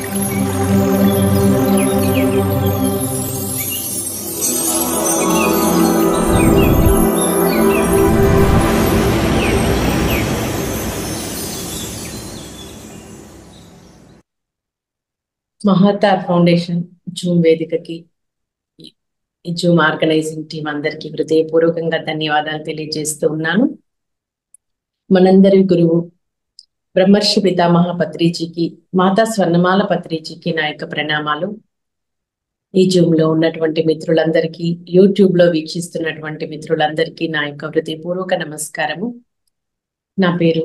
మహాతార్ foundation Zoom వేదికకి ఈ Zoom organising team అందరికీ హృదయపూర్వకంగా ధన్యవాదాలు తెలియజేస్తూ ఉన్నాను. మనందరి గురువు బ్రహ్మర్షి పితామహ పత్రిజీకి, మాతా స్వర్ణమాల పత్రిజీకి నా యొక్క ప్రణామాలు. ఈ జూమ్ లో ఉన్నటువంటి మిత్రులందరికీ, యూట్యూబ్ లో వీక్షిస్తున్నటువంటి మిత్రులందరికీ నా యొక్క హృదయపూర్వక నమస్కారము. నా పేరు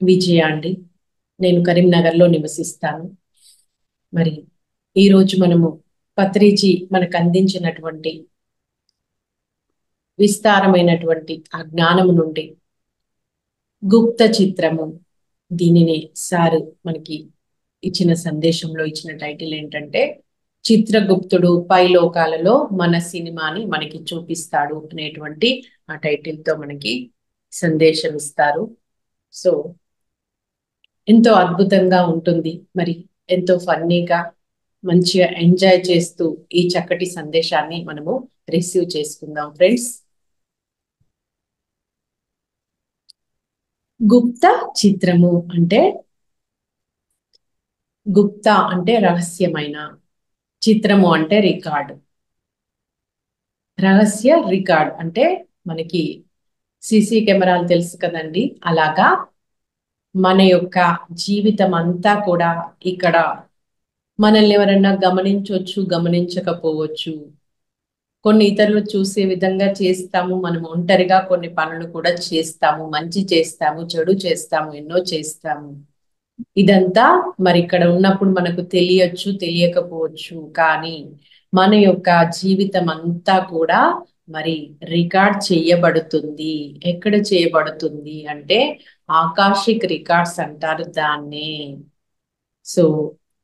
విజయ అండి. నేను కరీంనగర్ లో నివసిస్తాను. మరి ఈరోజు మనము పత్రిజీ మనకు అందించినటువంటి విస్తారమైనటువంటి ఆ జ్ఞానము నుండి గుప్త చిత్రము, దీనిని సారు మనకి ఇచ్చిన సందేశంలో ఇచ్చిన టైటిల్ ఏంటంటే చిత్రగుప్తుడు పైలోకాలలో మన సినిమాని మనకి చూపిస్తాడు అనేటువంటి ఆ టైటిల్ తో మనకి సందేశం ఇస్తారు. సో ఎంతో అద్భుతంగా ఉంటుంది. మరి ఎంతో ఫన్నీగా మంచిగా ఎంజాయ్ చేస్తూ ఈ చక్కటి సందేశాన్ని మనము రిసీవ్ చేసుకుందాం ఫ్రెండ్స్. గుప్త చిత్రము అంటే, గుప్త అంటే రహస్యమైన, చిత్రము అంటే రికార్డు. రహస్య రికార్డ్ అంటే మనకి సీసీ కెమెరాలు తెలుసు కదండి, అలాగా మన యొక్క జీవితం అంతా కూడా ఇక్కడ మనల్ని ఎవరన్నా గమనించవచ్చు, గమనించకపోవచ్చు. కొన్ని ఇతరులు చూసే విధంగా చేస్తాము, మనం ఒంటరిగా కొన్ని పనులు కూడా చేస్తాము, మంచి చేస్తాము, చెడు చేస్తాము, ఎన్నో చేస్తాము. ఇదంతా మరి ఇక్కడ ఉన్నప్పుడు మనకు తెలియచ్చు, తెలియకపోవచ్చు. కానీ మన యొక్క జీవితం అంతా కూడా మరి రికార్డ్ చేయబడుతుంది. ఎక్కడ చేయబడుతుంది అంటే ఆకాశిక్ రికార్డ్స్ అంటారు దాన్ని. సో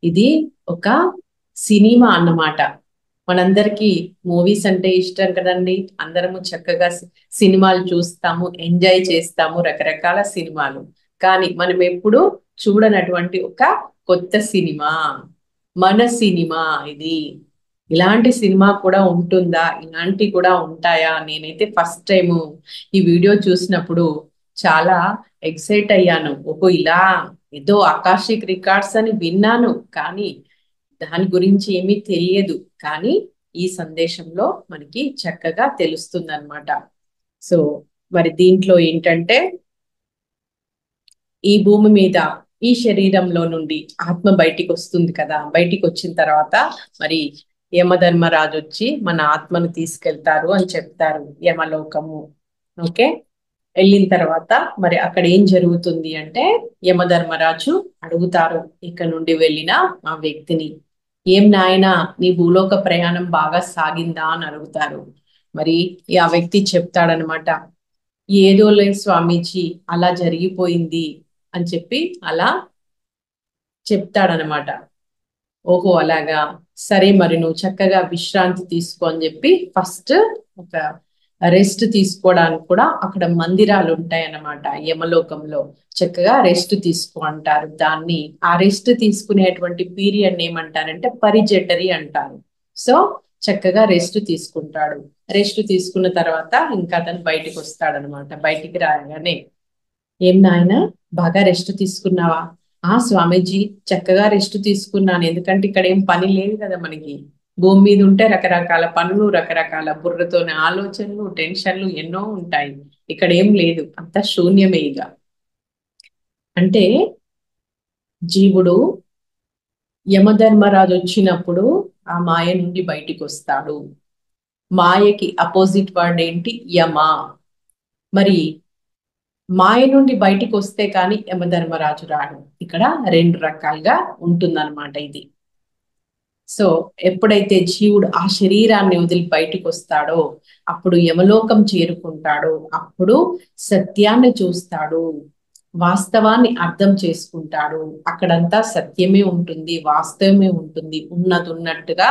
ఇది ఒక సినిమా అన్నమాట. మనందరికీ మూవీస్ అంటే ఇష్టం కదండి. అందరము చక్కగా సినిమాలు చూస్తాము, ఎంజాయ్ చేస్తాము, రకరకాల సినిమాలు. కానీ మనం ఎప్పుడు చూడనటువంటి ఒక కొత్త సినిమా, మన సినిమా ఇది. ఇలాంటి సినిమా కూడా ఉంటుందా, ఇలాంటి కూడా ఉంటాయా? నేనైతే ఫస్ట్ టైం ఈ వీడియో చూసినప్పుడు చాలా ఎక్సైట్ అయ్యాను. ఓహో, ఇలా ఏదో ఆకాశిక్ రికార్డ్స్ అని విన్నాను, కానీ దాని గురించి ఏమీ తెలియదు. కానీ ఈ సందేశంలో మనకి చక్కగా తెలుస్తుంది అనమాట. సో మరి దీంట్లో ఏంటంటే, ఈ భూమి మీద ఈ శరీరంలో నుండి ఆత్మ బయటికి వస్తుంది కదా. బయటికి వచ్చిన తర్వాత మరి యమధర్మరాజు వచ్చి మన ఆత్మను తీసుకెళ్తారు అని చెప్తారు, యమలోకము. ఓకే, వెళ్ళిన తర్వాత మరి అక్కడ ఏం జరుగుతుంది అంటే, యమధర్మరాజు అడుగుతారు ఇక్కడ నుండి వెళ్ళిన ఆ వ్యక్తిని, ఏం నాయనా నీ భూలోక ప్రయాణం బాగా సాగిందా అని అడుగుతారు. మరి ఆ వ్యక్తి చెప్తాడనమాట, ఏదోలే స్వామీజీ, అలా జరిగిపోయింది అని చెప్పి అలా చెప్తాడనమాట. ఓహో అలాగా, సరే మరి నువ్వు చక్కగా విశ్రాంతి తీసుకో అని చెప్పి ఫస్ట్ ఒక రెస్ట్ తీసుకోవడానికి కూడా అక్కడ మందిరాలు ఉంటాయి అన్నమాట యమలోకంలో. చక్కగా రెస్ట్ తీసుకో అంటారు దాన్ని. ఆ రెస్ట్ తీసుకునేటువంటి పీరియడ్ ఏమంటారంటే పరిజెటరీ అంటారు. సో చక్కగా రెస్ట్ తీసుకుంటాడు. రెస్ట్ తీసుకున్న తర్వాత ఇంకా అతను బయటికి వస్తాడనమాట. బయటికి రాగానే, ఏం నాయనా బాగా రెస్ట్ తీసుకున్నావా? ఆ స్వామీజీ చక్కగా రెస్ట్ తీసుకున్నాను, ఎందుకంటే ఇక్కడ ఏం పని లేదు కదా మనకి. భూమి మీద ఉంటే రకరకాల పనులు, రకరకాల బుర్రతోని ఆలోచనలు, టెన్షన్లు ఎన్నో ఉంటాయి. ఇక్కడ ఏం లేదు, అంతా శూన్యమే. ఇక అంటే జీవుడు యమధర్మరాజు వచ్చినప్పుడు ఆ మాయ నుండి బయటికి వస్తాడు. మాయకి అపోజిట్ వర్డ్ ఏంటి? యమ. మరి మాయ నుండి బయటికి వస్తే కానీ యమధర్మరాజు రాడు. ఇక్కడ రెండు రకాలుగా ఉంటుందన్నమాట ఇది. సో ఎప్పుడైతే జీవుడు ఆ శరీరాన్ని వదిలి బయటికి వస్తాడో, అప్పుడు యమలోకం చేరుకుంటాడో, అప్పుడు సత్యాన్ని చూస్తాడు, వాస్తవాన్ని అర్థం చేసుకుంటాడు. అక్కడంతా సత్యమే ఉంటుంది, వాస్తవమే ఉంటుంది, ఉన్నది ఉన్నట్టుగా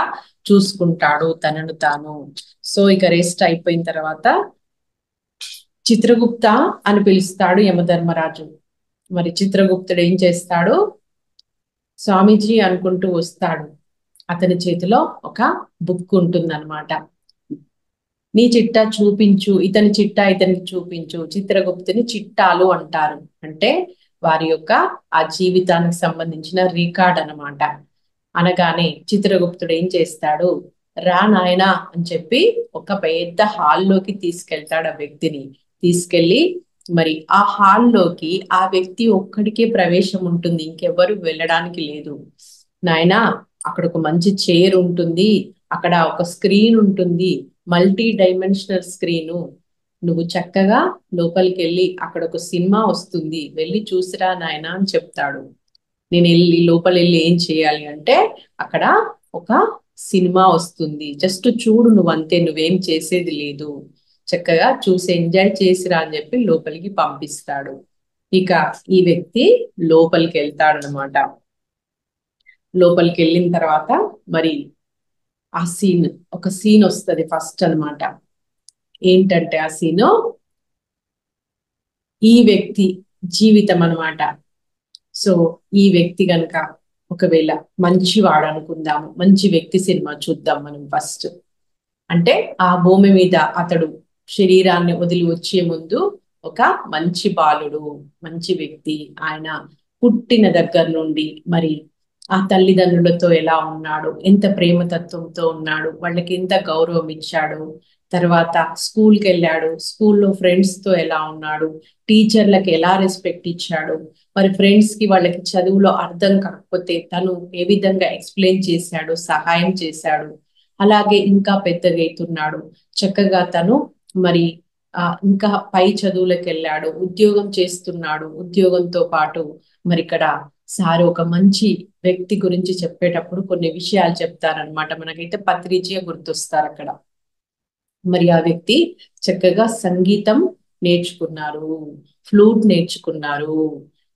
చూసుకుంటాడు తనను తాను. సో ఇక రెస్ట్ అయిపోయిన తర్వాత చిత్రగుప్త అని పిలుస్తాడు యమధర్మరాజు. మరి చిత్రగుప్తుడు ఏం చేస్తాడు? స్వామీజీ అనుకుంటూ వస్తాడు. అతని చేతిలో ఒక బుక్ ఉంటుందన్నమాట. నీ చిట్టా చూపించు, ఇతని చిట్టా ఇతనికి చూపించు, చిత్రగుప్తుని చిట్టాలు అంటారు. అంటే వారి యొక్క ఆ జీవితానికి సంబంధించిన రికార్డ్ అన్నమాట. అనగానే చిత్రగుప్తుడు ఏం చేస్తాడు, రా నాయనా అని చెప్పి ఒక పెద్ద హాల్లోకి తీసుకెళ్తాడు. ఆ వ్యక్తిని తీసుకెళ్లి మరి ఆ హాల్లోకి ఆ వ్యక్తి ఒక్కడికే ప్రవేశం ఉంటుంది, ఇంకెవ్వరు వెళ్ళడానికి లేదు. నాయనా, అక్కడ ఒక మంచి చైర్ ఉంటుంది, అక్కడ ఒక స్క్రీన్ ఉంటుంది, మల్టీ డైమెన్షనల్ స్క్రీను. నువ్వు చక్కగా లోపలికి వెళ్ళి అక్కడ ఒక సినిమా వస్తుంది, వెళ్ళి చూసిరా నాయనా అని చెప్తాడు. నేను వెళ్ళి లోపల వెళ్ళి ఏం చేయాలి అంటే, అక్కడ ఒక సినిమా వస్తుంది, జస్ట్ చూడు నువ్వు, అంతే, నువ్వేం చేసేది లేదు, చక్కగా చూసి ఎంజాయ్ చేసిరా అని చెప్పి లోపలికి పంపిస్తాడు. ఇక ఈ వ్యక్తి లోపలికి వెళ్తాడనమాట. లోపలికి వెళ్ళిన తర్వాత మరి ఆ సీన్, ఒక సీన్ వస్తుంది ఫస్ట్ అన్నమాట. ఏంటంటే ఆ సీను ఈ వ్యక్తి జీవితం అన్నమాట. సో ఈ వ్యక్తి గనక ఒకవేళ మంచివాడు అనుకుందాము, మంచి వ్యక్తి సినిమా చూద్దాం మనం ఫస్ట్. అంటే ఆ భూమి మీద అతడు శరీరాన్ని వదిలి వచ్చే ముందు ఒక మంచి బాలుడు, మంచి వ్యక్తి. ఆయన పుట్టిన దగ్గర నుండి మరి ఆ తల్లిదండ్రులతో ఎలా ఉన్నాడు, ఎంత ప్రేమతత్వంతో ఉన్నాడు, వాళ్ళకి ఎంత గౌరవం ఇచ్చాడు, తర్వాత స్కూల్కి వెళ్ళాడు, స్కూల్లో ఫ్రెండ్స్ తో ఎలా ఉన్నాడు, టీచర్లకు ఎలా రెస్పెక్ట్ ఇచ్చాడు, మరి ఫ్రెండ్స్ కి వాళ్ళకి చదువులో అర్థం కాకపోతే తను ఏ విధంగా ఎక్స్ప్లెయిన్ చేశాడు, సహాయం చేశాడు. అలాగే ఇంకా పెద్దగా అవుతున్నాడు, చక్కగా తను మరి ఇంకా పై చదువులకు వెళ్ళాడు, ఉద్యోగం చేస్తున్నాడు. ఉద్యోగంతో పాటు మరి ఇక్కడ సార్ ఒక మంచి వ్యక్తి గురించి చెప్పేటప్పుడు కొన్ని విషయాలు చెప్తారనమాట. మనకైతే పత్రిజీయ గుర్తొస్తారు అక్కడ. మరి ఆ వ్యక్తి చక్కగా సంగీతం నేర్చుకున్నారు, ఫ్లూట్ నేర్చుకున్నారు,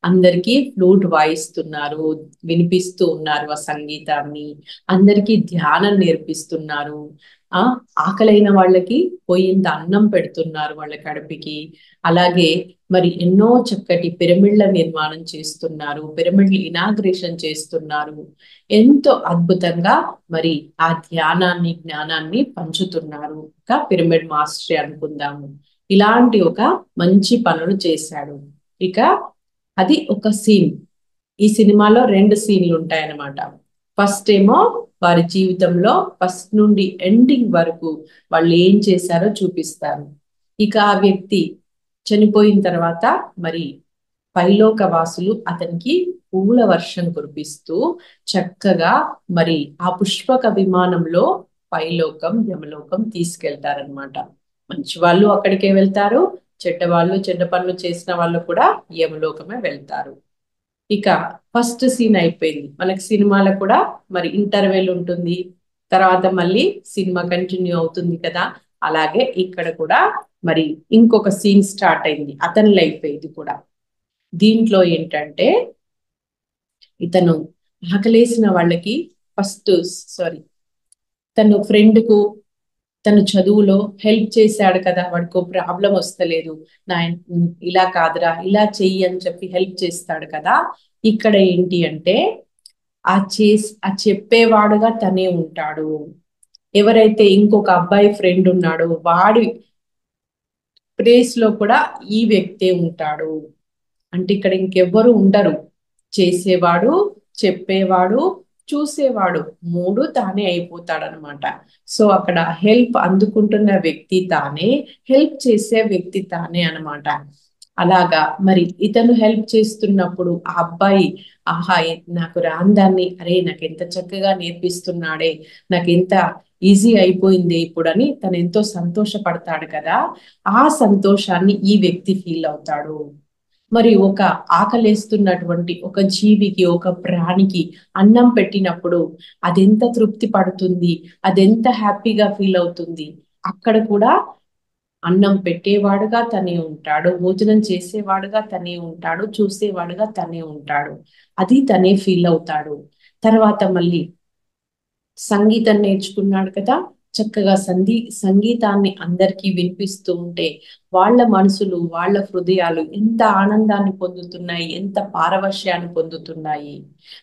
అందరికీ ఫ్లూట్ వాయిస్తున్నారు, వినిపిస్తూ ఉన్నారు ఆ సంగీతాన్ని, అందరికీ ధ్యానం నేర్పిస్తున్నారు. ఆ ఆకలైన వాళ్ళకి పోయింత అన్నం పెడుతున్నారు వాళ్ళ కడుపుకి. అలాగే మరి ఎన్నో చక్కటి పిరమిడ్ల నిర్మాణం చేస్తున్నారు, పిరమిడ్లు ఇనాగ్రేషన్ చేస్తున్నారు. ఎంతో అద్భుతంగా మరి ఆ ధ్యానాన్ని, జ్ఞానాన్ని పంచుతున్నారు. ఒక పిరమిడ్ మాస్టర్ అనుకుందాము. ఇలాంటి ఒక మంచి పనులు చేశాడు. ఇక అది ఒక సీన్. ఈ సినిమాలో రెండు సీన్లు ఉంటాయన్నమాట. ఫస్ట్ ఏమో వారి జీవితంలో ఫస్ట్ నుండి ఎండింగ్ వరకు వాళ్ళు ఏం చేశారో చూపిస్తారు. ఇక ఆ వ్యక్తి చనిపోయిన తర్వాత మరి పైలోక వాసులు అతనికి పూల వర్షం కురిపిస్తూ చక్కగా మరి ఆ పుష్పక విమానంలో పైలోకం, యమలోకం తీసుకెళ్తారనమాట. మంచి వాళ్ళు అక్కడికే వెళ్తారు, చెడ్డవాళ్ళు, చెడ్డ పనులు చేసిన వాళ్ళు కూడా యమలోకమే వెళ్తారు. ఇక ఫస్ట్ సీన్ అయిపోయింది. మనకి సినిమాలో కూడా మరి ఇంటర్వెల్ ఉంటుంది, తర్వాత మళ్ళీ సినిమా కంటిన్యూ అవుతుంది కదా. అలాగే ఇక్కడ కూడా మరి ఇంకొక సీన్ స్టార్ట్ అయింది, అతని లైఫ్ ఇది కూడా. దీంట్లో ఏంటంటే ఇతను ఆకలేసిన వాళ్ళకి ఫస్ట్, సారీ, తను ఫ్రెండ్ కు తను చదువులో హెల్ప్ చేశాడు కదా, వాడికి ప్రాబ్లం వస్తలేదు, నా ఇలా కాదురా ఇలా చెయ్యి అని చెప్పి హెల్ప్ చేస్తాడు కదా. ఇక్కడ ఏంటి అంటే ఆ చెప్పేవాడుగా తనే ఉంటాడు. ఎవరైతే ఇంకొక అబ్బాయి ఫ్రెండ్ ఉన్నాడో వాడి ప్లేస్ లో కూడా ఈ వ్యక్తే ఉంటాడు. అంటే ఇక్కడ ఇంకెవ్వరు ఉండరు. చేసేవాడు, చెప్పేవాడు, చూసేవాడు, మూడు తానే అయిపోతాడనమాట. సో అక్కడ హెల్ప్ అందుకుంటున్న వ్యక్తి తానే, హెల్ప్ చేసే వ్యక్తి తానే అనమాట. అలాగా మరి ఇతను హెల్ప్ చేస్తున్నప్పుడు ఆ అబ్బాయి, ఆహా నాకు రాందాన్ని, అరే నాకు ఎంత చక్కగా నేర్పిస్తున్నాడే, నాకు ఎంత ఈజీ అయిపోయింది ఇప్పుడు అని తను ఎంతో సంతోషపడతాడు కదా. ఆ సంతోషాన్ని ఈ వ్యక్తి ఫీల్ అవుతాడు. మరి ఒక ఆకలేస్తున్నటువంటి ఒక జీవికి, ఒక ప్రాణికి అన్నం పెట్టినప్పుడు అదెంత తృప్తి పడుతుంది, అదెంత హ్యాపీగా ఫీల్ అవుతుంది. అక్కడ కూడా అన్నం పెట్టేవాడుగా తనే ఉంటాడు, భోజనం చేసేవాడుగా తనే ఉంటాడు, చూసేవాడుగా తనే ఉంటాడు. అది తనే ఫీల్ అవుతాడు. తర్వాత మళ్ళీ సంగీతం నేర్చుకున్నాడు కదా, చక్కగా సంగీతాన్ని అందరికీ వినిపిస్తూ ఉంటే వాళ్ళ మనసులు, వాళ్ళ హృదయాలు ఎంత ఆనందాన్ని పొందుతున్నాయి, ఎంత పారవశ్యాన్ని పొందుతున్నాయి.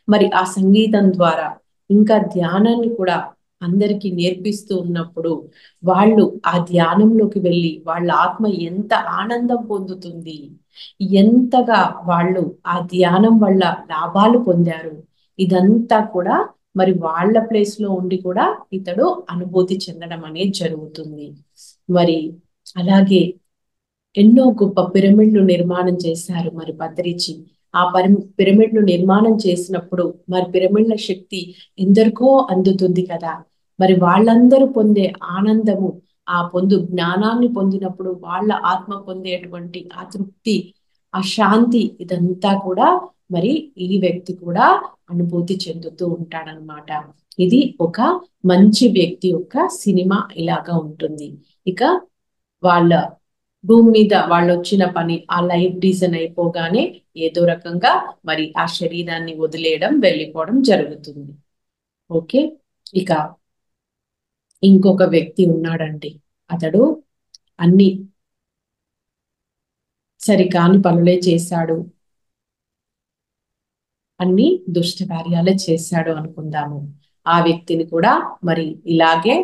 మరి ఆ సంగీతం ద్వారా ఇంకా ధ్యానాన్ని కూడా అందరికీ నేర్పిస్తూ ఉన్నప్పుడు వాళ్ళు ఆ ధ్యానంలోకి వెళ్ళి వాళ్ళ ఆత్మ ఎంత ఆనందం పొందుతుంది, ఎంతగా వాళ్ళు ఆ ధ్యానం వల్ల లాభాలు పొందారు. ఇదంతా కూడా మరి వాళ్ళ ప్లేస్ లో ఉండి కూడా ఇతడు అనుభూతి చెందడం అనేది జరుగుతుంది. మరి అలాగే ఎన్నో గొప్ప పిరమిడ్లు నిర్మాణం చేశారు మరి పత్రిచి. ఆ పిరమిడ్లు నిర్మాణం చేసినప్పుడు మరి పిరమిడ్ల శక్తి ఎందరికో అందుతుంది కదా. మరి వాళ్ళందరూ పొందే ఆనందము, ఆ జ్ఞానాన్ని పొందినప్పుడు వాళ్ళ ఆత్మ పొందేటువంటి ఆ తృప్తి, ఆ శాంతి, ఇదంతా కూడా మరి ఈ వ్యక్తి కూడా అనుభూతి చెందుతూ ఉంటాడనమాట. ఇది ఒక మంచి వ్యక్తి యొక్క సినిమా ఇలాగా ఉంటుంది. ఇక వాళ్ళ భూమి మీద వాళ్ళు వచ్చిన పని ఆ లైఫ్ డిజైన్ అయిపోగానే ఏదో రకంగా మరి ఆ శరీరాన్ని వదిలేయడం, వెళ్ళిపోవడం జరుగుతుంది. ఓకే. ఇక ఇంకొక వ్యక్తి ఉన్నాడండి. అతడు అన్ని సరికాని పనులే చేశాడు, అన్ని దుష్ట కార్యాలే చేశాడు అనుకుందాము. ఆ వ్యక్తిని కూడా మరి ఇలాగే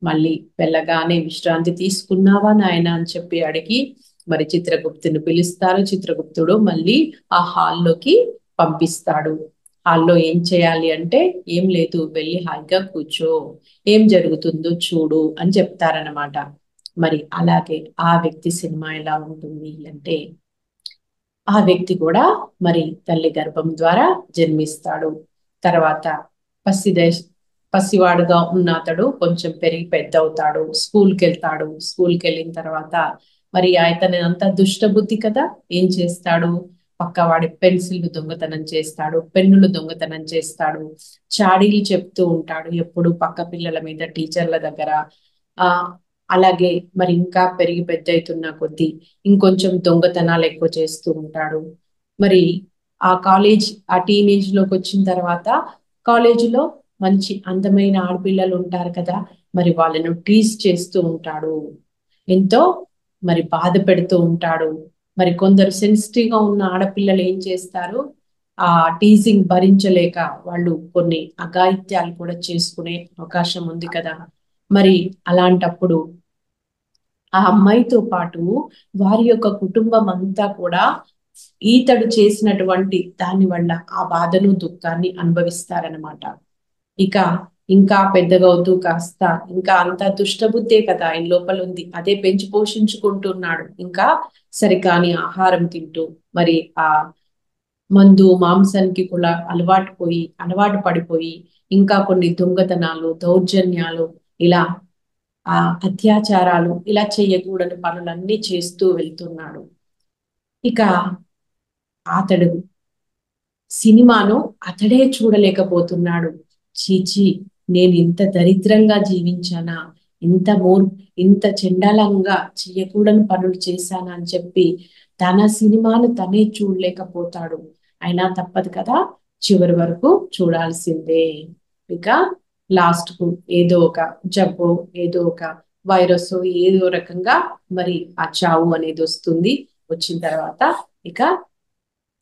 మళ్ళీ వెళ్ళగానే విశ్రాంతి తీసుకున్నావా నాయన అని చెప్పి అడిగి మరి చిత్రగుప్తుని పిలుస్తారు. చిత్రగుప్తుడు మళ్ళీ ఆ హాల్లోకి పంపిస్తాడు. హాల్లో ఏం చేయాలి అంటే, ఏం లేదు, వెళ్ళి హాయిగా కూర్చో, ఏం జరుగుతుందో చూడు అని చెప్తారనమాట. మరి అలాగే ఆ వ్యక్తి సినిమా ఎలా ఉంటుంది అంటే, ఆ వ్యక్తి కూడా మరి తల్లి గర్భం ద్వారా జన్మిస్తాడు. తర్వాత పసిదేశ పసివాడుగా ఉన్న అతడు కొంచెం పెరిగి పెద్ద అవుతాడు, స్కూల్కి వెళ్తాడు. స్కూల్కి వెళ్ళిన తర్వాత మరి అతని అంతా దుష్టబుద్ధి కదా, ఏం చేస్తాడు, పక్కవాడి పెన్సిల్ దొంగతనం చేస్తాడు, పెన్నులు దొంగతనం చేస్తాడు, చాడీలు చెప్తూ ఉంటాడు ఎప్పుడు పక్క పిల్లల మీద, టీచర్ల దగ్గర. ఆ అలాగే మరి ఇంకా పెరిగి పెద్ద అవుతున్న కొద్దీ ఇంకొంచెం దొంగతనాలు ఎక్కువ చేస్తూ ఉంటాడు. మరి ఆ టీనేజ్ లోకి వచ్చిన తర్వాత కాలేజీలో మంచి అందమైన ఆడపిల్లలు ఉంటారు కదా, మరి వాళ్ళను టీజ్ చేస్తూ ఉంటాడు, ఎంతో మరి బాధ పెడుతూ ఉంటాడు. మరి కొందరు సెన్సిటివ్ గా ఉన్న ఆడపిల్లలు ఏం చేస్తారు, ఆ టీజింగ్ భరించలేక వాళ్ళు కొన్ని అఘాయిత్యాలు కూడా చేసుకునే అవకాశం ఉంది కదా. మరి అలాంటప్పుడు ఆ అమ్మాయితో పాటు వారి యొక్క కుటుంబం అంతా కూడా ఈతడు చేసినటువంటి దాని వల్ల ఆ బాధను, దుఃఖాన్ని అనుభవిస్తారనమాట. ఇక ఇంకా పెద్దగా అవుతూ కాస్త ఇంకా అంత దుష్టబుద్ధే కదా ఆయన లోపల ఉంది, అదే పెంచి పోషించుకుంటున్నాడు. ఇంకా సరికాని ఆహారం తింటూ మరి ఆ మందు మాంసానికి కూడా అలవాటు పడిపోయి ఇంకా కొన్ని దొంగతనాలు, దౌర్జన్యాలు, ఇలా ఆ అత్యాచారాలు, ఇలా చేయకూడని పనులన్నీ చేస్తూ వెళ్తున్నాడు. ఇక అతడు సినిమాను అతడే చూడలేకపోతున్నాడు. చీచి, నేను ఇంత దరిద్రంగా జీవించానా, ఇంత ఇంత చెండాలంగా చేయకూడని పనులు చేశానా అని చెప్పి తన సినిమాను తనే చూడలేకపోతాడు. అయినా తప్పదు కదా, చివరి వరకు చూడాల్సిందే. ఇక లాస్ట్ కు ఏదో ఒక జబ్బు, ఏదో ఒక వైరస్, ఏదో రకంగా మరి ఆ చావు అనేది వస్తుంది. వచ్చిన తర్వాత ఇక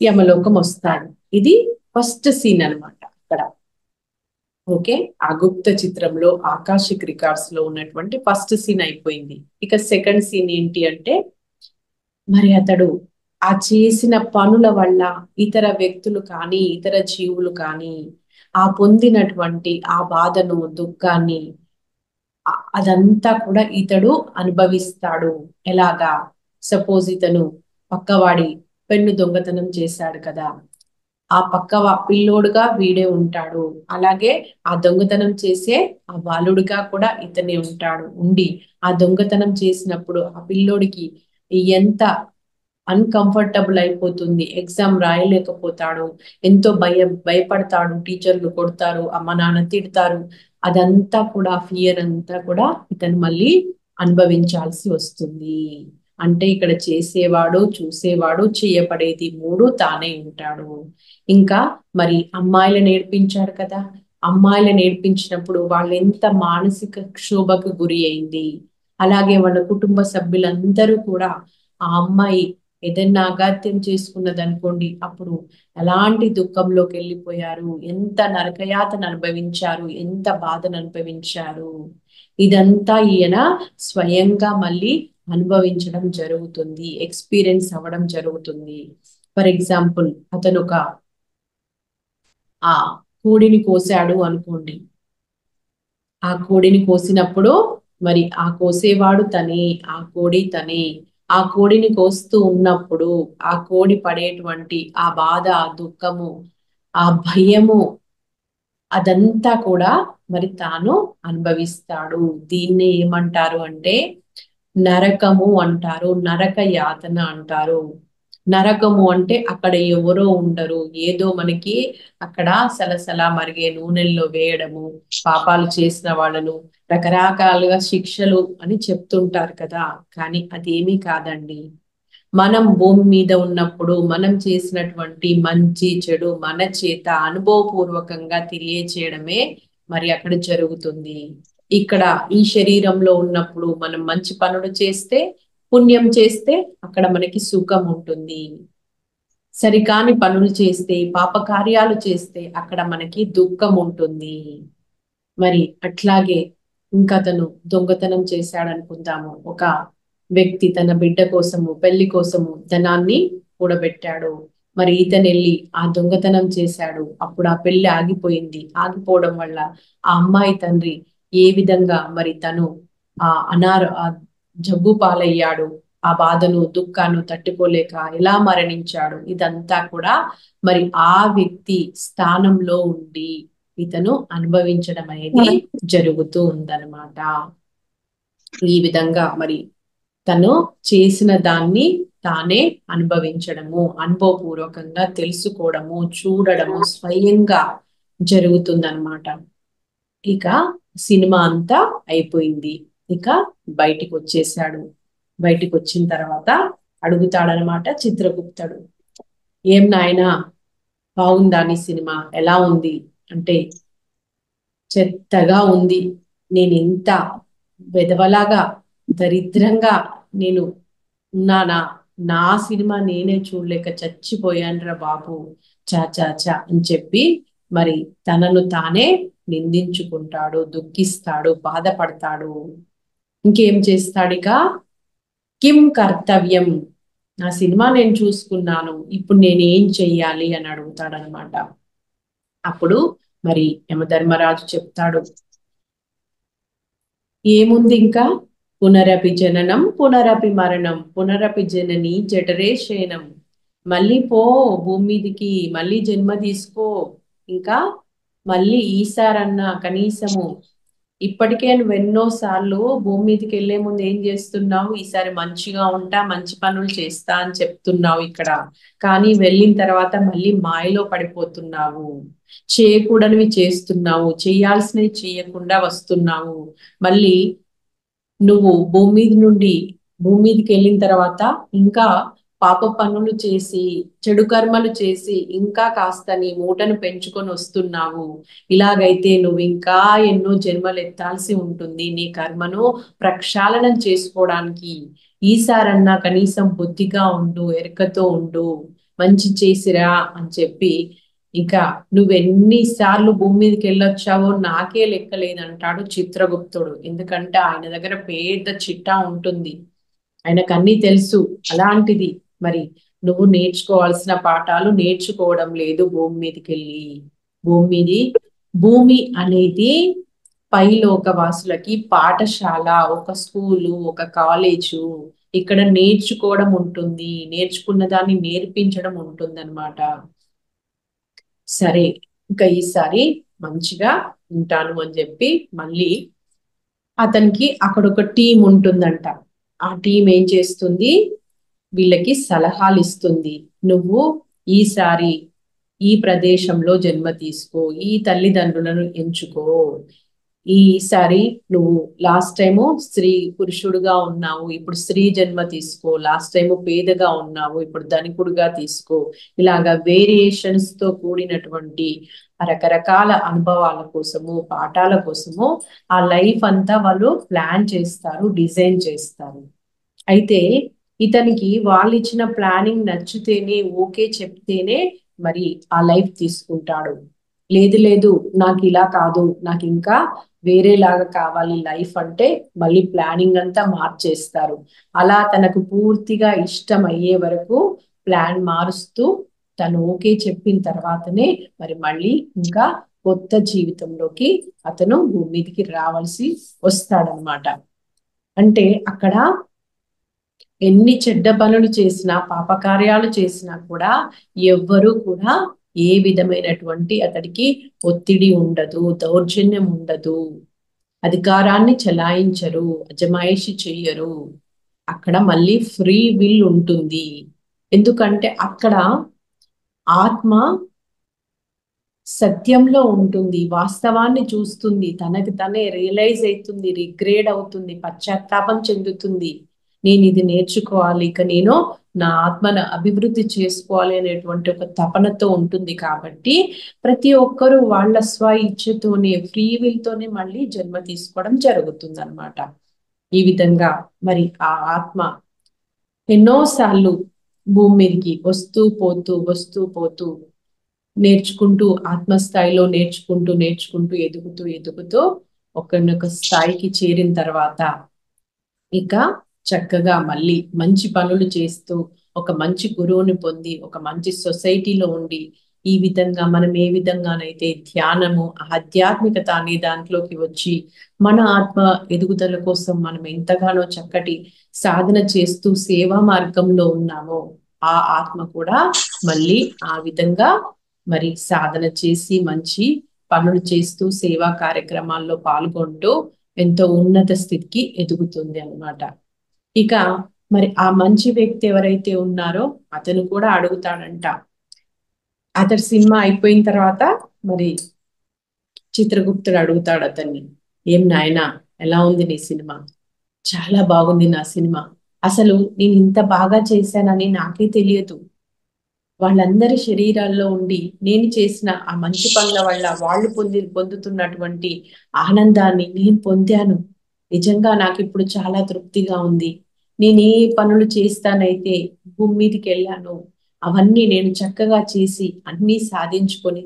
యమలోకం వస్తాడు. ఇది ఫస్ట్ సీన్ అన్నమాట అక్కడ. ఓకే. ఆ గుప్త చిత్రంలో ఆకాశిక్ రికార్డ్స్ లో ఉన్నటువంటి ఫస్ట్ సీన్ అయిపోయింది. ఇక సెకండ్ సీన్ ఏంటి అంటే, మరి అతడు ఆ చేసిన పనుల వల్ల ఇతర వ్యక్తులు కానీ, ఇతర జీవులు కానీ ఆ పొందినటువంటి ఆ బాధను, దుఃఖాన్ని అదంతా కూడా ఇతడు అనుభవిస్తాడు. ఎలాగా, సపోజ్ ఇతను పక్కవాడి పెన్ను దొంగతనం చేశాడు కదా, ఆ పిల్లోడుగా వీడే ఉంటాడు. అలాగే ఆ దొంగతనం చేసే ఆ బాలుడిగా కూడా ఇతనే ఉండి ఆ దొంగతనం చేసినప్పుడు ఆ పిల్లోడికి ఎంత అన్‌కంఫర్టబుల్ అయిపోతుంది. ఎగ్జామ్ రాయలేకపోతాడు. ఎంతో భయపడతాడు. టీచర్లు కొడతారు, అమ్మ నాన్న తిడతారు. అదంతా కూడా ఫియర్ అంతా కూడా ఇతను మళ్ళీ అనుభవించాల్సి వస్తుంది. అంటే ఇక్కడ చేసేవాడు, చూసేవాడు, చేయబడేది 3 తానే ఉంటాడు. ఇంకా మరి అమ్మాయిలు నేర్పించాడు కదా, అమ్మాయిలు నేర్పించినప్పుడు వాళ్ళు ఎంత మానసిక క్షోభకు గురి అయింది. అలాగే వాళ్ళ కుటుంబ సభ్యులందరూ కూడా ఆ అమ్మాయి ఏదైనా అగాత్యం చేసుకున్నది అనుకోండి, అప్పుడు ఎలాంటి దుఃఖంలోకి వెళ్ళిపోయారు, ఎంత నరకయాతను అనుభవించారు, ఎంత బాధను అనుభవించారు. ఇదంతా ఈయన స్వయంగా మళ్ళీ అనుభవించడం జరుగుతుంది, ఎక్స్పీరియన్స్ అవ్వడం జరుగుతుంది. ఫర్ ఎగ్జాంపుల్, అతను ఒక ఆ కోడిని కోసాడు అనుకోండి. ఆ కోడిని కోసినప్పుడు మరి ఆ కోసేవాడు తనే, ఆ కోడి తనే. ఆ కోడిని కోస్తూ ఉన్నప్పుడు ఆ కోడి పడేటువంటి ఆ బాధ, ఆ దుఃఖము, ఆ భయము, అదంతా కూడా మరి తాను అనుభవిస్తాడు. దీన్ని ఏమంటారు అంటే నరకము అంటారు, నరక యాతన అంటారు. నరకము అంటే అక్కడ ఎవరో ఉండరు, ఏదో మనకి అక్కడ సలసల మరిగే నూనెల్లో వేయడము, పాపాలు చేసిన వాళ్ళను రకరకాలుగా శిక్షలు అని చెప్తుంటారు కదా. కానీ అదేమీ కాదండి. మనం భూమి మీద ఉన్నప్పుడు మనం చేసినటువంటి మంచి చెడు మన చేత అనుభవపూర్వకంగా తెలియచేయడమే మరి అక్కడ జరుగుతుంది. ఇక్కడ ఈ శరీరంలో ఉన్నప్పుడు మనం మంచి పనులు చేస్తే, పుణ్యం చేస్తే అక్కడ మనకి సుఖం ఉంటుంది. సరికాని పనులు చేస్తే, పాప కార్యాలు చేస్తే అక్కడ మనకి దుఃఖం ఉంటుంది. మరి అట్లాగే ఇంకా అతను దొంగతనం చేశాడు అనుకుందాము. ఒక వ్యక్తి తన బిడ్డ కోసము, పెళ్లి కోసము ధనాన్ని కూడబెట్టాడు. మరి ఇతను వెళ్ళి ఆ దొంగతనం చేశాడు. అప్పుడు ఆ పెళ్లి ఆగిపోయింది. ఆగిపోవడం వల్ల ఆ అమ్మాయి తండ్రి ఏ విధంగా మరి తను ఆ జబ్బు పాలయ్యాడు, ఆ బాధను దుఃఖాన్ని తట్టుకోలేక ఎలా మరణించాడు, ఇదంతా కూడా మరి ఆ వ్యక్తి స్థానంలో ఉండి ఇతను అనుభవించడం అనేది జరుగుతూ ఉందన్నమాట. ఈ విధంగా మరి తను చేసిన దాన్ని తానే అనుభవించడము, అనుభవపూర్వకంగా తెలుసుకోవడము, చూడడము స్వయంగా జరుగుతుందన్నమాట. ఇక సినిమా అంతా అయిపోయింది. ఇక బయటికి వచ్చేసాడు. బయటికి వచ్చిన తర్వాత అడుగుతాడనమాట చిత్రగుప్తుడు, ఏం నాయనా, బాగుందా నీ సినిమా, ఎలా ఉంది అంటే, చెత్తగా ఉంది. నేను ఇంత వెధవలాగా దరిద్రంగా నేను ఉన్నానా, నా సినిమా నేనే చూడలేక చచ్చిపోయానురా బాబు, చా చా చా అని చెప్పి మరి తనను తానే నిందించుకుంటాడు, దుఃఖిస్తాడు, బాధపడతాడు. ఇంకేం చేస్తాడు ఇక, కిం కర్తవ్యం, నా సినిమా నేను చూసుకున్నాను, ఇప్పుడు నేనేం చెయ్యాలి అని అడుగుతాడనమాట. అప్పుడు మరి యమధర్మరాజు చెప్తాడు, ఏముంది ఇంకా, పునరపి జననం పునరపి మరణం పునరపి జనని జఠరే శయనం. మళ్ళీ పో భూమి మీదికి, మళ్ళీ జన్మ తీసుకో. ఇంకా మళ్ళీ ఈసారన్నా కనీసము, ఇప్పటికే నువ్వు ఎన్నో సార్లు భూమి మీదకి వెళ్లే ముందు ఏం చేస్తున్నావు, ఈసారి మంచిగా ఉంటా, మంచి పనులు చేస్తా అని చెప్తున్నావు ఇక్కడ. కానీ వెళ్ళిన తర్వాత మళ్ళీ మాయలో పడిపోతున్నావు, చేయకూడనివి చేస్తున్నావు, చేయాల్సినవి చేయకుండా వస్తున్నావు. మళ్ళీ నువ్వు భూమి మీదకి వెళ్ళిన తర్వాత ఇంకా పాప పనులు చేసి, చెడు కర్మలు చేసి ఇంకా కాస్త నీ మూటను పెంచుకొని వస్తున్నావు. ఇలాగైతే నువ్వు ఇంకా ఎన్నో జన్మలు ఎత్తాల్సి ఉంటుంది నీ కర్మను ప్రక్షాళనం చేసుకోవడానికి. ఈసారన్నా కనీసం బుద్ధిగా ఉండు, ఎరుకతో ఉండు, మంచి చేసిరా అని చెప్పి, ఇక నువ్వెన్నిసార్లు భూమి మీదకి వెళ్ళొచ్చావో నాకే లెక్కలేదంటాడు చిత్రగుప్తుడు. ఎందుకంటే ఆయన దగ్గర పెద్ద చిట్టా ఉంటుంది, ఆయనకు అన్నీ తెలుసు. అలాంటిది మరి నువ్వు నేర్చుకోవాల్సిన పాఠాలు నేర్చుకోవడం లేదు భూమి మీదకి వెళ్ళి. భూమి అనేది పైలోక వాసులకి పాఠశాల, ఒక స్కూలు, ఒక కాలేజు. ఇక్కడ నేర్చుకోవడం ఉంటుంది, నేర్చుకున్న దాన్ని నేర్పించడం ఉంటుంది అనమాట. సరే, ఇంకా ఈసారి మంచిగా ఉంటాను అని చెప్పి మళ్ళీ అతనికి అక్కడ ఒక టీం ఉంటుందంట. ఆ టీం ఏం చేస్తుంది, వీళ్ళకి సలహాలు ఇస్తుంది. నువ్వు ఈసారి ఈ ప్రదేశంలో జన్మ తీసుకో, ఈ తల్లిదండ్రులను ఎంచుకో, ఈసారి నువ్వు లాస్ట్ టైము పురుషుడుగా ఉన్నావు, ఇప్పుడు స్త్రీ జన్మ తీసుకో. లాస్ట్ టైము పేదగా ఉన్నావు, ఇప్పుడు ధనికుడుగా తీసుకో. ఇలాగా వేరియేషన్స్ తో కూడినటువంటి రకరకాల అనుభవాల కోసము, పాఠాల కోసము ఆ లైఫ్ అంతా వాళ్ళు ప్లాన్ చేస్తారు, డిజైన్ చేస్తారు. అయితే ఇతనికి వాళ్ళు ఇచ్చిన ప్లానింగ్ నచ్చితేనే, ఓకే చెప్తేనే మరి ఆ లైఫ్ తీసుకుంటాడు. లేదు లేదు, నాకు ఇలా కాదు, నాకు ఇంకా వేరేలాగా కావాలి లైఫ్ అంటే మళ్ళీ ప్లానింగ్ అంతా మార్చేస్తారు. అలా తనకు పూర్తిగా ఇష్టం అయ్యే వరకు ప్లాన్ మారుస్తూ తను ఓకే చెప్పిన తర్వాతనే మరి మళ్ళీ ఇంకా కొత్త జీవితంలోకి అతను భూమి మీదకి రావాల్సి వస్తాడనమాట. అంటే అక్కడ ఎన్ని చెడ్డ పనులు చేసినా, పాపకార్యాలు చేసినా కూడా ఎవ్వరూ కూడా ఏ విధమైనటువంటి అతడికి ఒత్తిడి ఉండదు, దౌర్జన్యం ఉండదు, అధికారాన్ని చెలాయించరు, అజమాయిషి చెయ్యరు. అక్కడ మళ్ళీ ఫ్రీ విల్ ఉంటుంది. ఎందుకంటే అక్కడ ఆత్మ సత్యంలో ఉంటుంది, వాస్తవాన్ని చూస్తుంది, తనకి తనే రియలైజ్ అవుతుంది, రిగ్రేడ్ అవుతుంది, పశ్చాత్తాపం చెందుతుంది. నేను ఇది నేర్చుకోవాలి, ఇక నేను నా ఆత్మను అభివృద్ధి చేసుకోవాలి అనేటువంటి ఒక తపనతో ఉంటుంది. కాబట్టి ప్రతి ఒక్కరూ వాళ్ళ స్వ ఇచ్ఛతోనే, ఫ్రీ విల్ తోనే మళ్ళీ జన్మ తీసుకోవడం జరుగుతుంది అనమాట. ఈ విధంగా మరి ఆ ఆత్మ ఎన్నోసార్లు భూమి మీదకి వస్తూ పోతూ నేర్చుకుంటూ, ఆత్మస్థాయిలో నేర్చుకుంటూ ఎదుగుతూ ఒకనొక స్థాయికి చేరిన తర్వాత ఇక చక్కగా మళ్ళీ మంచి పనులు చేస్తూ, ఒక మంచి గురువుని పొంది, ఒక మంచి సొసైటీలో ఉండి, ఈ విధంగా మనం ఏ విధంగానైతే ధ్యానము, ఆధ్యాత్మికత అనే దాంట్లోకి వచ్చి మన ఆత్మ ఎదుగుదల కోసం మనం ఎంతగానో చక్కటి సాధన చేస్తూ సేవా మార్గంలో ఉన్నామో, ఆ ఆత్మ కూడా మళ్ళీ ఆ విధంగా మరి సాధన చేసి మంచి పనులు చేస్తూ సేవా కార్యక్రమాల్లో పాల్గొంటూ ఎంతో ఉన్నత స్థితికి ఎదుగుతుంది అన్నమాట. ఇక మరి ఆ మంచి వ్యక్తి ఎవరైతే ఉన్నారో అతను కూడా అడుగుతాడంట. అతడి సినిమా అయిపోయిన తర్వాత మరి చిత్రగుప్తుడు అడుగుతాడు అతన్ని, ఏం నాయనా, ఎలా ఉంది నీ సినిమా? చాలా బాగుంది నా సినిమా. అసలు నేను ఇంత బాగా చేశానని నాకే తెలియదు. వాళ్ళందరి శరీరాల్లో ఉండి నేను చేసిన ఆ మంచి పనుల వల్ల వాళ్ళు పొందుతున్నటువంటి ఆనందాన్ని నేను పొందాను. నిజంగా నాకు ఇప్పుడు చాలా తృప్తిగా ఉంది. నేను ఏ పనులు చేస్తానైతే భూమి మీదకి వెళ్ళాను, అవన్నీ నేను చక్కగా చేసి అన్నీ సాధించుకొని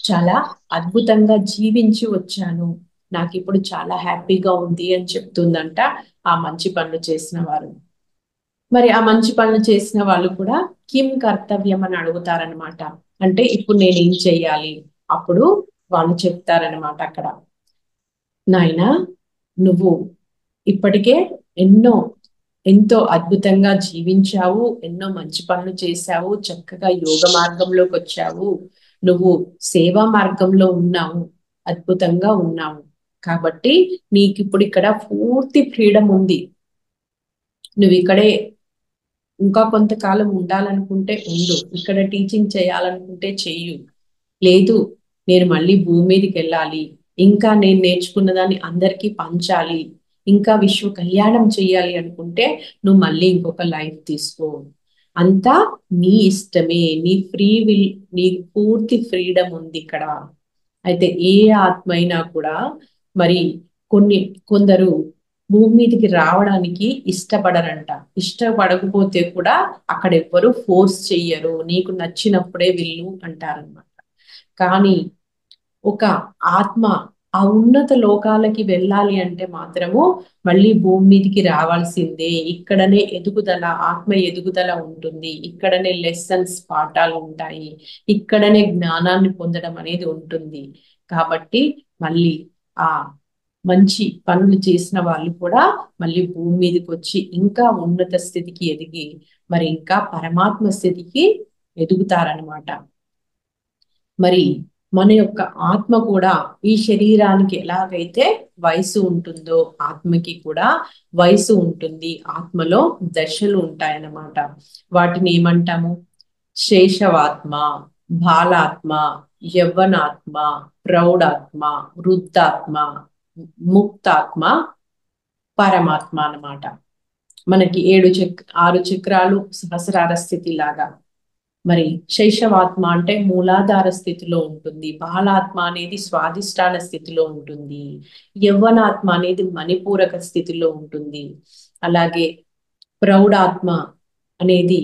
చాలా అద్భుతంగా జీవించి వచ్చాను. నాకు ఇప్పుడు చాలా హ్యాపీగా ఉంది అని చెప్తుందంట ఆ మంచి పనులు చేసిన వారు. మరి ఆ మంచి పనులు చేసిన వాళ్ళు కూడా కిం కర్తవ్యం అని అడుగుతారనమాట. అంటే ఇప్పుడు నేను ఏం చెయ్యాలి? అప్పుడు వాళ్ళు చెప్తారనమాట అక్కడ, నాయనా, నువ్వు ఇప్పటికే ఎన్నో ఎంతో అద్భుతంగా జీవించావు, ఎన్నో మంచి పనులు చేశావు, చక్కగా యోగ మార్గంలోకి వచ్చావు, నువ్వు సేవా మార్గంలో ఉన్నావు, అద్భుతంగా ఉన్నావు. కాబట్టి నీకు ఇప్పుడు ఇక్కడ పూర్తి ఫ్రీడమ్ ఉంది. నువ్వు ఇక్కడే ఇంకా కొంతకాలం ఉండాలనుకుంటే ఉండు, ఇక్కడ టీచింగ్ చేయాలనుకుంటే చెయ్యు. లేదు, నేను మళ్ళీ భూమి మీదకి వెళ్ళాలి, ఇంకా నేను నేర్చుకున్న దాన్ని అందరికీ పంచాలి, ఇంకా విశ్వ కళ్యాణం చేయాలి అనుకుంటే నువ్వు మళ్ళీ ఇంకొక లైఫ్ తీసుకో. అంతా నీ ఇష్టమే, నీ ఫ్రీ విల్, నీ పూర్తి ఫ్రీడమ్ ఉంది ఇక్కడ. అయితే ఏ ఆత్మ అయినా కూడా మరి కొందరు భూమి మీదకి రావడానికి ఇష్టపడరంట. ఇష్టపడకపోతే కూడా అక్కడ ఎవ్వరు ఫోర్స్ చెయ్యరు, నీకు నచ్చినప్పుడే వెళ్ళు అంటారనమాట. కానీ ఒక ఆత్మ ఆ ఉన్నత లోకాలకి వెళ్ళాలి అంటే మాత్రము మళ్ళీ భూమి మీదకి రావాల్సిందే. ఇక్కడనే ఎదుగుదల, ఆత్మ ఎదుగుదల ఉంటుంది, ఇక్కడనే లెసన్స్, పాఠాలు ఉంటాయి, ఇక్కడనే జ్ఞానాన్ని పొందడం అనేది ఉంటుంది. కాబట్టి మళ్ళీ ఆ మంచి పనులు చేసిన వాళ్ళు కూడా మళ్ళీ భూమి మీదకి వచ్చి ఇంకా ఉన్నత స్థితికి ఎదిగి మరి ఇంకా పరమాత్మ స్థితికి ఎదుగుతారనమాట. మరి మన యొక్క ఆత్మ కూడా ఈ శరీరానికి ఎలాగైతే వయసు ఉంటుందో ఆత్మకి కూడా వయసు ఉంటుంది. ఆత్మలో దశలు ఉంటాయన్నమాట. వాటిని ఏమంటాము? శేషవాత్మ, బాలాత్మ, యవ్వనాత్మ, ప్రౌఢాత్మ, వృద్ధాత్మ, ముక్తాత్మ, పరమాత్మ అన్నమాట. మనకి 6 చక్రాలు సహస్రార స్థితి లాగా. మరి శైశవాత్మ అంటే మూలాధార స్థితిలో ఉంటుంది. బాలాత్మ అనేది స్వాధిష్టాన స్థితిలో ఉంటుంది. యవ్వనాత్మ అనేది మణిపూరక స్థితిలో ఉంటుంది. అలాగే ప్రౌఢాత్మ అనేది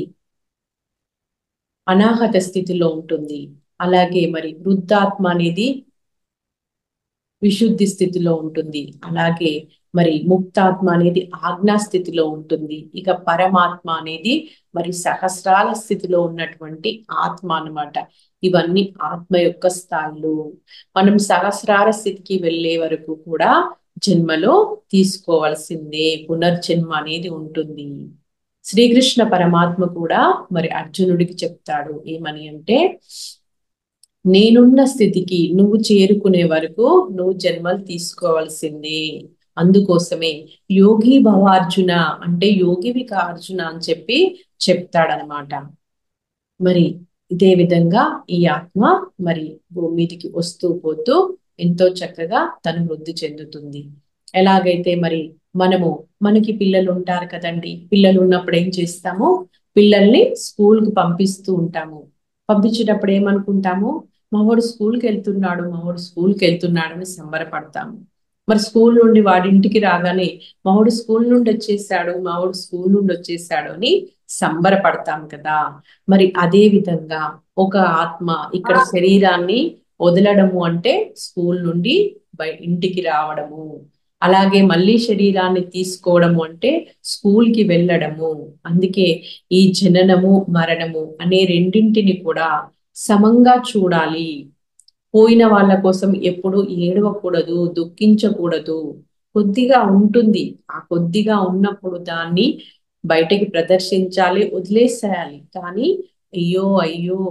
అనాహత స్థితిలో ఉంటుంది. అలాగే మరి వృద్ధాత్మ అనేది విశుద్ధి స్థితిలో ఉంటుంది. అలాగే మరి ముక్తాత్మ అనేది ఆజ్ఞా స్థితిలో ఉంటుంది. ఇక పరమాత్మ అనేది మరి సహస్రాల స్థితిలో ఉన్నటువంటి ఆత్మ అన్నమాట. ఇవన్నీ ఆత్మ యొక్క స్థాయిలు. మనం సహస్రార స్థితికి వెళ్ళే వరకు కూడా జన్మలో తీసుకోవాల్సిందే, పునర్జన్మ అనేది ఉంటుంది. శ్రీకృష్ణ పరమాత్మ కూడా మరి అర్జునుడికి చెప్తాడు ఏమని అంటే, నేనున్న స్థితికి నువ్వు చేరుకునే వరకు నువ్వు జన్మలు తీసుకోవాల్సిందే. అందుకోసమే యోగి భవార్జున అంటే యోగివి కా అర్జున అని చెప్పి చెప్తాడనమాట. మరి ఇదే విధంగా ఈ ఆత్మ మరి భూమి మీదికి వస్తూ పోతూ ఎంతో చక్కగా తను వృద్ధి చెందుతుంది. ఎలాగైతే మరి మనకి పిల్లలు ఉంటారు కదండి. పిల్లలు ఉన్నప్పుడు ఏం చేస్తాము? పిల్లల్ని స్కూల్కి పంపిస్తూ ఉంటాము. పంపించేటప్పుడు ఏమనుకుంటాము? మావాడు స్కూల్కి వెళ్తున్నాడు, మావాడు స్కూల్కి వెళ్తున్నాడు అని సంబరపడతాము. మరి స్కూల్ నుండి వాడింటికి రాగానే మావాడు స్కూల్ నుండి వచ్చేసాడు, మావాడు స్కూల్ నుండి వచ్చేసాడు అని సంబరపడతాం కదా. మరి అదే విధంగా ఒక ఆత్మ ఇక్కడ శరీరాన్ని వదలడము అంటే స్కూల్ నుండి ఇంటికి రావడము. అలాగే మళ్ళీ శరీరాన్ని తీసుకోవడము అంటే స్కూల్కి వెళ్ళడము. అందుకే ఈ జననము మరణము అనే రెండింటిని కూడా సమంగా చూడాలి. పోయిన వాళ్ళ కోసం ఎప్పుడు ఏడవకూడదు, దుఃఖించకూడదు. కొద్దిగా ఉంటుంది. ఆ కొద్దిగా ఉన్నప్పుడు దాన్ని బయటకి ప్రదర్శించాలి, వదిలేసేయాలి. కానీ అయ్యో అయ్యో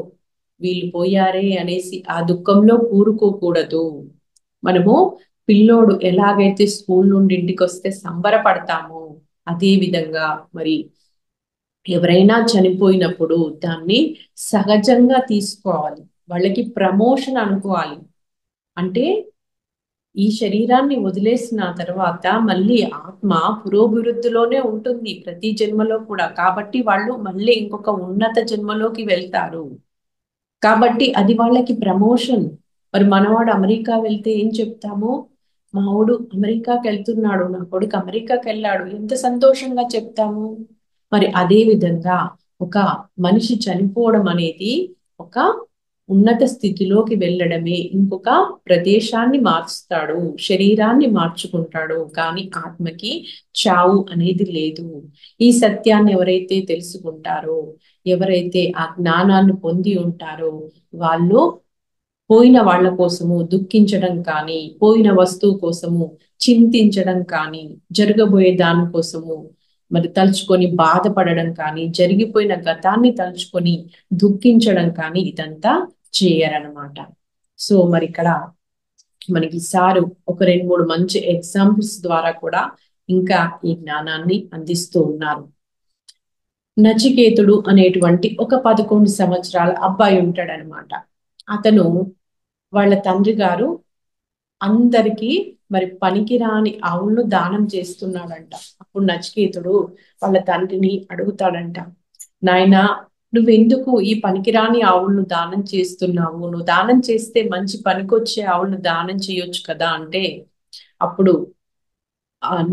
వీళ్ళు పోయారే అనేసి ఆ దుఃఖంలో కూరుకోకూడదు. మనము పిల్లోడు ఎలాగైతే స్కూల్ నుండి ఇంటికి వస్తే సంబరపడతామో అదే విధంగా మరి ఎవరైనా చనిపోయినప్పుడు దాన్ని సహజంగా తీసుకోవాలి. వాళ్ళకి ప్రమోషన్ అనుకోవాలి. అంటే ఈ శరీరాన్ని వదిలేసిన తర్వాత మళ్ళీ ఆత్మ పురోభివృద్ధిలోనే ఉంటుంది ప్రతి జన్మలో కూడా. కాబట్టి వాళ్ళు మళ్ళీ ఇంకొక ఉన్నత జన్మలోకి వెళ్తారు. కాబట్టి అది వాళ్ళకి ప్రమోషన్. మరి మనవాడు అమెరికా వెళ్తే ఏం చెప్తాము? మావాడు అమెరికాకి వెళ్తున్నాడు, నా కొడుకు అమెరికాకి వెళ్ళాడు, ఎంత సంతోషంగా చెప్తాము. మరి అదే విధంగా ఒక మనిషి చనిపోవడం అనేది ఒక ఉన్నత స్థితిలోకి వెళ్ళడమే. ఇంకొక ప్రదేశాన్ని మార్చుతాడు, శరీరాన్ని మార్చుకుంటాడు. కానీ ఆత్మకి చావు అనేది లేదు. ఈ సత్యాన్ని ఎవరైతే తెలుసుకుంటారో, ఎవరైతే ఆ జ్ఞానాన్ని పొంది ఉంటారో వాళ్ళు పోయిన వాళ్ళ కోసము దుఃఖించడం కానీ, పోయిన వస్తువు కోసము చింతించడం కానీ, జరగబోయే దాని కోసము మరి తలుచుకొని బాధపడడం కానీ, జరిగిపోయిన గతాన్ని తలుచుకొని దుఃఖించడం కానీ ఇదంతా చేయరనమాట. సో మరి ఇక్కడ మనకి సారు ఒక 2-3 మంచి ఎగ్జాంపుల్స్ ద్వారా కూడా ఇంకా ఈ జ్ఞానాన్ని అందిస్తూ ఉన్నారు. నచికేతుడు అనేటువంటి ఒక 11 సంవత్సరాల అబ్బాయి ఉంటాడనమాట. అతను వాళ్ళ తండ్రి గారు అందరికీ మరి పనికిరాని ఆవులను దానం చేస్తున్నాడంట. అప్పుడు నచికేతుడు వాళ్ళ తండ్రిని అడుగుతాడంట, నాయనా నువ్వెందుకు ఈ పనికిరాని ఆవులను దానం చేస్తున్నావు? నువ్వు దానం చేస్తే మంచి పనికొచ్చే ఆవులను దానం చేయొచ్చు కదా అంటే, అప్పుడు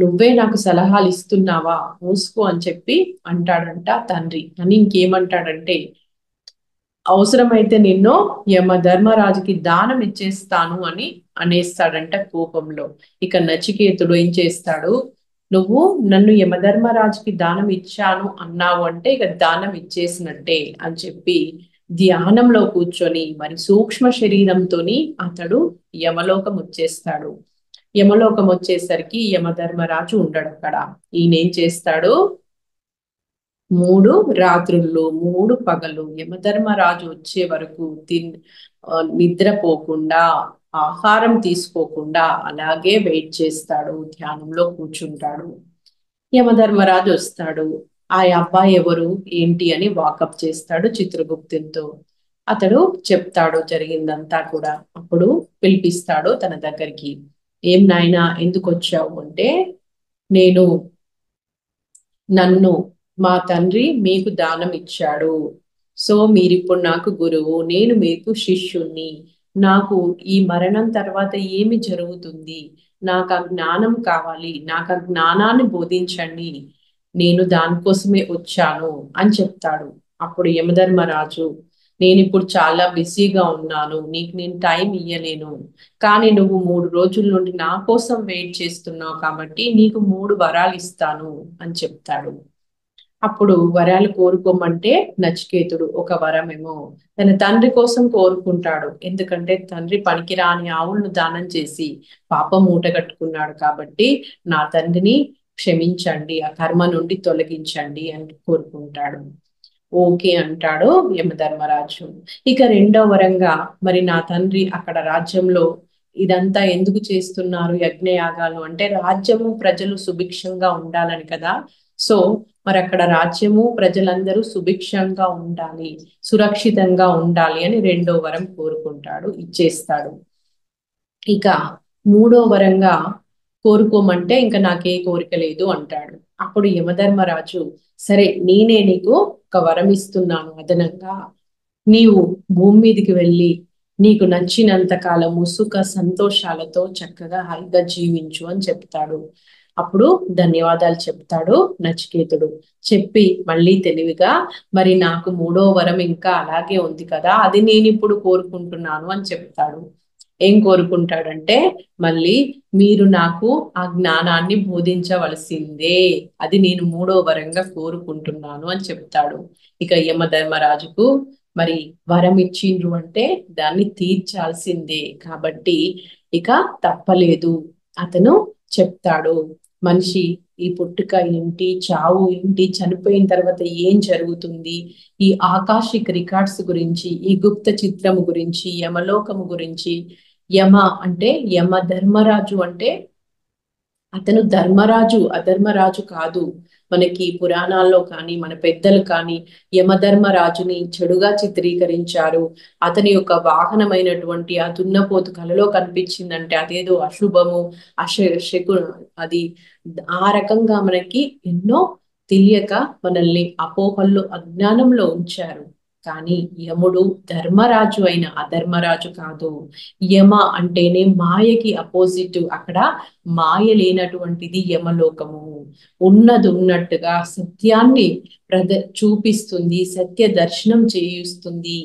నువ్వే నాకు సలహాలు ఇస్తున్నావా, మూసుకో అని చెప్పి అంటాడంట తండ్రి. అని ఇంకేమంటాడంటే, అవసరమైతే నిన్ను యమధర్మరాజుకి దానం ఇచ్చేస్తాను అని అనేస్తాడంట కోపంలో. ఇక నచికేతుడు ఏం చేస్తాడు? నువ్వు నన్ను యమధర్మరాజుకి దానం ఇచ్చాను అన్నావు అంటే ఇక దానం ఇచ్చేసినట్టే అని చెప్పి ధ్యానంలో కూర్చొని మరి సూక్ష్మ శరీరంతోని అతడు యమలోకం వచ్చేస్తాడు. యమలోకం వచ్చేసరికి యమధర్మరాజు ఉండడు అక్కడ. ఈయనేం చేస్తాడు? 3 రాత్రుల్లో 3 పగలు యమధర్మరాజు వచ్చే వరకు నిద్రపోకుండా, ఆహారం తీసుకోకుండా అలాగే వెయిట్ చేస్తాడు, ధ్యానంలో కూర్చుంటాడు. యమధర్మరాజు వస్తాడు. ఆ అబ్బాయి ఎవరు ఏంటి అని వాకప్ చేస్తాడు చిత్రగుప్తునితో. అతడు చెప్తాడు జరిగిందంతా కూడా. అప్పుడు పిలిపిస్తాడు తన దగ్గరికి. ఏం నాయనా ఎందుకు వచ్చావు అంటే, నేను నన్ను మా తండ్రి మీకు దానం ఇచ్చాడు. సో మీరిప్పుడు నాకు గురువు, నేను మీకు శిష్యుణ్ణి. నాకు ఈ మరణం తర్వాత ఏమి జరుగుతుంది, నాకు ఆ జ్ఞానం కావాలి, నాకు ఆ జ్ఞానాన్ని బోధించండి, నేను దానికోసమే వచ్చాను అని చెప్తాడు. అప్పుడు యమధర్మరాజు, నేను ఇప్పుడు చాలా బిజీగా ఉన్నాను, నీకు నేను టైం ఇయ్యలేను, కానీ నువ్వు 3 రోజుల నుండి నా కోసం వెయిట్ చేస్తున్నావు కాబట్టి నీకు 3 వరాలు ఇస్తాను అని చెప్తాడు. అప్పుడు వరాలు కోరుకోమంటే నచికేతుడు ఒక వరమేమో తన తండ్రి కోసం కోరుకుంటాడు. ఎందుకంటే తండ్రి పనికిరాని ఆవులను దానం చేసి పాపం మూటగట్టుకున్నాడు కాబట్టి నా తండ్రిని క్షమించండి, ఆ కర్మ నుండి తొలగించండి అని కోరుకుంటాడు. ఓకే అంటాడు యమధర్మరాజు. ఇక రెండో వరంగా, మరి నా తండ్రి అక్కడ రాజ్యంలో ఇదంతా ఎందుకు చేస్తున్నారు యజ్ఞయాగాలు అంటే, రాజ్యము ప్రజలు సుభిక్షంగా ఉండాలని కదా. సో మరి అక్కడ రాజ్యము ప్రజలందరూ సుభిక్షంగా ఉండాలి, సురక్షితంగా ఉండాలి అని రెండో వరం కోరుకుంటాడు, ఇచ్చేస్తాడు. ఇక మూడో వరంగా కోరుకోమంటే ఇంకా నాకే కోరిక లేదు అంటాడు. అప్పుడు యమధర్మరాజు, సరే నేనే నీకు ఒక వరం ఇస్తున్నాను అదనంగా, నీవు భూమి మీదకి వెళ్ళి నీకు నచ్చినంత కాలము సుఖ సంతోషాలతో చక్కగా హాయిగా జీవించు అని చెప్తాడు. అప్పుడు ధన్యవాదాలు చెప్తాడు నచికేతుడు. చెప్పి మళ్ళీ తెలివిగా, మరి నాకు మూడో వరం ఇంకా అలాగే ఉంది కదా, అది నేను ఇప్పుడు కోరుకుంటున్నాను అని చెప్తాడు. ఏం కోరుకుంటాడంటే, మళ్ళీ మీరు నాకు ఆ జ్ఞానాన్ని బోధించవలసిందే, అది నేను మూడో వరంగా కోరుకుంటున్నాను అని చెప్తాడు. ఇక యమధర్మరాజుకు మరి వరం ఇచ్చిండ్రు అంటే దాన్ని తీర్చాల్సిందే కాబట్టి ఇక తప్పలేదు, అతను చెప్తాడు. మనిషి ఈ పుట్టుక ఏంటి, చావు ఏంటి, చనిపోయిన తర్వాత ఏం జరుగుతుంది, ఈ ఆకాశిక్ రికార్డ్స్ గురించి, ఈ గుప్త చిత్రము గురించి, యమలోకము గురించి. యమ అంటే యమ ధర్మరాజు అంటే అతను ధర్మరాజు, అధర్మరాజు కాదు. మనకి పురాణాల్లో కానీ మన పెద్దలు కానీ యమధర్మరాజుని చెడుగా చిత్రీకరించారు. అతని యొక్క వాహనమైనటువంటి ఆ దున్నపోతు కలలో కనిపించిందంటే అదేదో అశుభము, శకు అది ఆ రకంగా మనకి ఎన్నో తెలియక మనల్ని అపోహల్లో అజ్ఞానంలో ఉంచారు. కానీ యముడు ధర్మరాజు అయిన అధర్మరాజు కాదు. యమ అంటేనే మాయకి అపోజిట్. అక్కడ మాయ లేనటువంటిది యమలోకము. ఉన్నది ఉన్నట్టుగా సత్యాన్ని చూపిస్తుంది, సత్య దర్శనం చేయిస్తుంది,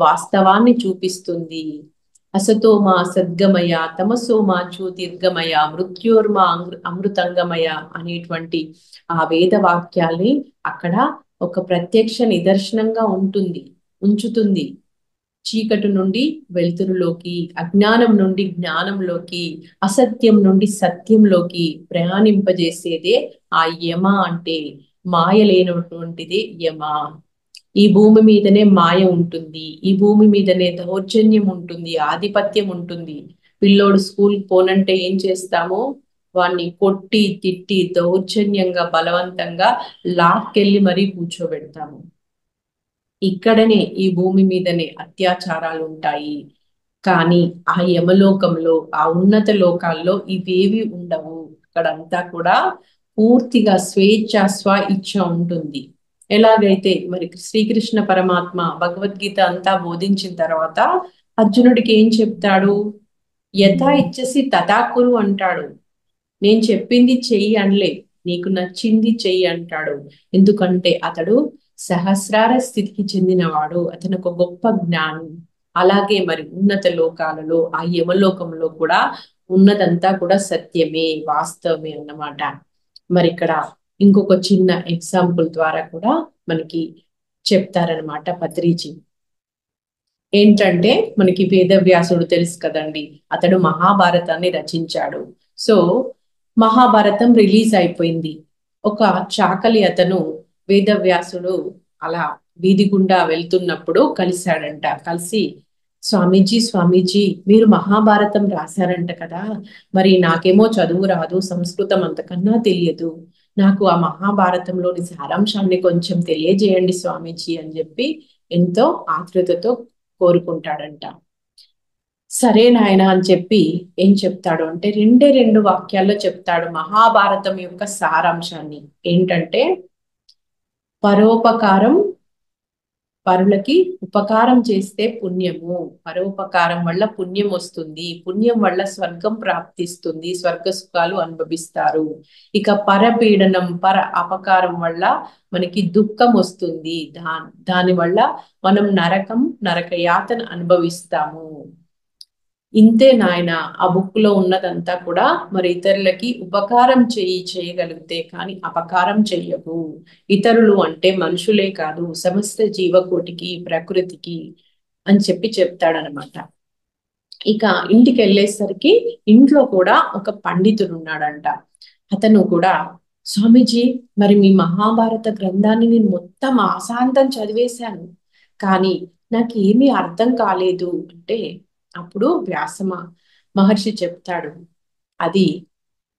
వాస్తవాన్ని చూపిస్తుంది. అసతోమా సద్గమయ, తమసోమా జ్యోతిర్గమయ, మృత్యోర్మా అమృతంగమయ అనేటువంటి ఆ వేద వాక్యాల్ని అక్కడ ఒక ప్రత్యక్ష నిదర్శనంగా ఉంచుతుంది. చీకటి నుండి వెలుతురులోకి, అజ్ఞానం నుండి జ్ఞానంలోకి, అసత్యం నుండి సత్యంలోకి ప్రయాణింపజేసేదే ఆ యమ అంటే. మాయ లేనటువంటిది యమ. ఈ భూమి మీదనే మాయ ఉంటుంది, ఈ భూమి మీదనే దౌర్జన్యం ఉంటుంది, ఆధిపత్యం ఉంటుంది. పిల్లోడు స్కూల్ పోనంటే ఏం చేస్తామో వాణ్ణి కొట్టి తిట్టి దౌర్జన్యంగా బలవంతంగా లాక్కెళ్ళి మరీ కూర్చోబెడతాము. ఇక్కడనే ఈ భూమి మీదనే అత్యాచారాలు ఉంటాయి. కానీ ఆ యమలోకంలో, ఆ ఉన్నత లోకాల్లో ఇవేవి ఉండవు. అక్కడంతా కూడా పూర్తిగా స్వేచ్ఛ, స్వ ఇచ్ఛ ఉంటుంది. ఎలాగైతే మరి శ్రీకృష్ణ పరమాత్మ భగవద్గీత అంతా బోధించిన తర్వాత అర్జునుడికి ఏం చెప్తాడు? యథా ఇచ్చసి తథా కురు అంటాడు. నేను చెప్పింది చెయ్యి అనలే, నీకు నచ్చింది చెయ్యి అంటాడు. ఎందుకంటే అతడు సహస్రార స్థితికి చెందినవాడు, అతను ఒక గొప్ప జ్ఞానం. అలాగే మరి ఉన్నత లోకాలలో ఆ యమలోకంలో కూడా ఉన్నదంతా కూడా సత్యమే, వాస్తవమే అన్నమాట. మరి ఇక్కడ ఇంకొక చిన్న ఎగ్జాంపుల్ ద్వారా కూడా మనకి చెప్తారనమాట పత్రిజీ. ఏంటంటే మనకి వేదవ్యాసుడు తెలుసు కదండి, అతడు మహాభారతాన్ని రచించాడు. సో మహాభారతం రిలీజ్ అయిపోయింది. ఒక చాకలి అతను వేదవ్యాసుడు అలా వీధి గుండా వెళ్తున్నప్పుడు కలిశాడంట. కలిసి, స్వామీజీ స్వామీజీ మీరు మహాభారతం రాశారంట కదా, మరి నాకేమో చదువు రాదు, సంస్కృతం అంతకన్నా తెలియదు, నాకు ఆ మహాభారతంలోని సారాంశాన్ని కొంచెం తెలియజేయండి స్వామీజీ అని చెప్పి ఎంతో ఆతృతతో కోరుకుంటాడంట. సరే నాయన అని చెప్పి ఏం చెప్తాడు అంటే రెండు వాక్యాల్లో చెప్తాడు మహాభారతం యొక్క సారాంశాన్ని. ఏంటంటే పరోపకారం, పరులకి ఉపకారం చేస్తే పుణ్యము, పరోపకారం వల్ల పుణ్యం వస్తుంది, పుణ్యం వల్ల స్వర్గం ప్రాప్తిస్తుంది, స్వర్గ సుఖాలు అనుభవిస్తారు. ఇక పరపీడనం, పర అపకారం వల్ల మనకి దుఃఖం వస్తుంది, దాని వల్ల మనం నరక యాతన అనుభవిస్తాము. ఇంతే నాయన ఆ బుక్ లో ఉన్నదంతా కూడా. మరి ఇతరులకి ఉపకారం చేయగలిగితే కానీ అపకారం చెయ్యవు. ఇతరులు అంటే మనుషులే కాదు, సమస్త జీవకోటికి, ప్రకృతికి అని చెప్పి చెప్తాడనమాట. ఇక ఇంటికి వెళ్ళేసరికి ఇంట్లో కూడా ఒక పండితుడు ఉన్నాడంట. అతను కూడా, స్వామీజీ మరి మీ మహాభారత గ్రంథాన్ని నేను మొత్తం ఆశాంతం చదివేశాను, కానీ నాకు ఏమీ అర్థం కాలేదు అంటే, అప్పుడు మహర్షి చెప్తాడు, అది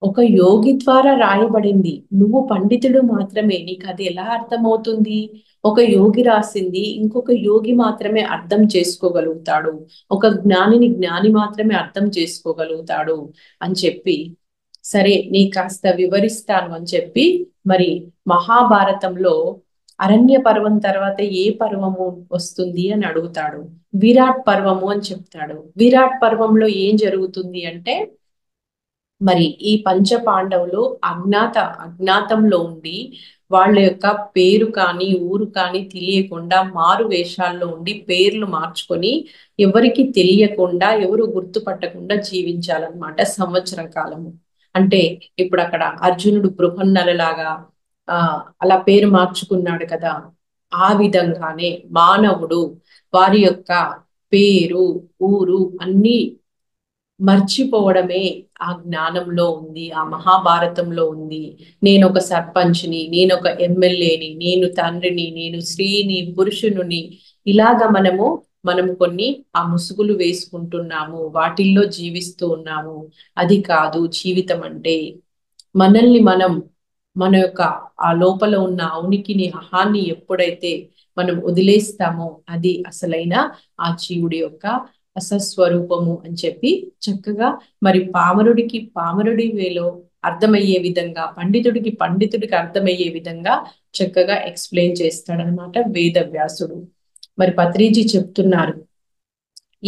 ఒక యోగి ద్వారా రాయబడింది, నువ్వు పండితుడు మాత్రమే, నీకు అది ఎలా అర్థమవుతుంది? ఒక యోగి రాసింది ఇంకొక యోగి మాత్రమే అర్థం చేసుకోగలుగుతాడు, ఒక జ్ఞాని మాత్రమే అర్థం చేసుకోగలుగుతాడు అని చెప్పి, సరే నీ కాస్త వివరిస్తాను అని చెప్పి, మరి మహాభారతంలో అరణ్య పర్వం తర్వాత ఏ పర్వము వస్తుంది అని అడుగుతాడు. విరాట్ పర్వము అని చెప్తాడు. విరాట్ పర్వంలో ఏం జరుగుతుంది అంటే, మరి ఈ పంచ పాండవులు అజ్ఞాతంలో ఉండి వాళ్ళ యొక్క పేరు కానీ ఊరు కానీ తెలియకుండా మారు వేషాల్లో ఉండి పేర్లు మార్చుకొని ఎవరికి తెలియకుండా, ఎవరు గుర్తుపట్టకుండా జీవించాలన్నమాట సంవత్సరం కాలము. అంటే ఇప్పుడు అక్కడ అర్జునుడు బృహన్నలలాగా అలా పేరు మార్చుకున్నాడు కదా, ఆ విధంగానే మానవుడు వారి యొక్క పేరు, ఊరు అన్ని మర్చిపోవడమే ఆ జ్ఞానంలో ఉంది, ఆ మహాభారతంలో ఉంది. నేను ఒక సర్పంచ్ని, నేను ఒక ఎమ్మెల్యేని, నేను తండ్రిని, నేను స్త్రీని, పురుషుని, ఇలాగా మనం కొన్ని ఆ ముసుగులు వేసుకుంటున్నాము, వాటిల్లో జీవిస్తూ ఉన్నాము. అది కాదు జీవితం అంటే. మనల్ని మన యొక్క ఆ లోపల ఉన్న ఉనికిని, అహాన్ని ఎప్పుడైతే మనం వదిలేస్తామో అది అసలైన ఆ జీవుడి యొక్క అసస్వరూపము అని చెప్పి చక్కగా, మరి పామరుడి వేలో అర్థమయ్యే విధంగా, పండితుడికి అర్థమయ్యే విధంగా చక్కగా ఎక్స్ప్లెయిన్ చేస్తాడనమాట వేదవ్యాసుడు. మరి పత్రిజీ చెప్తున్నారు,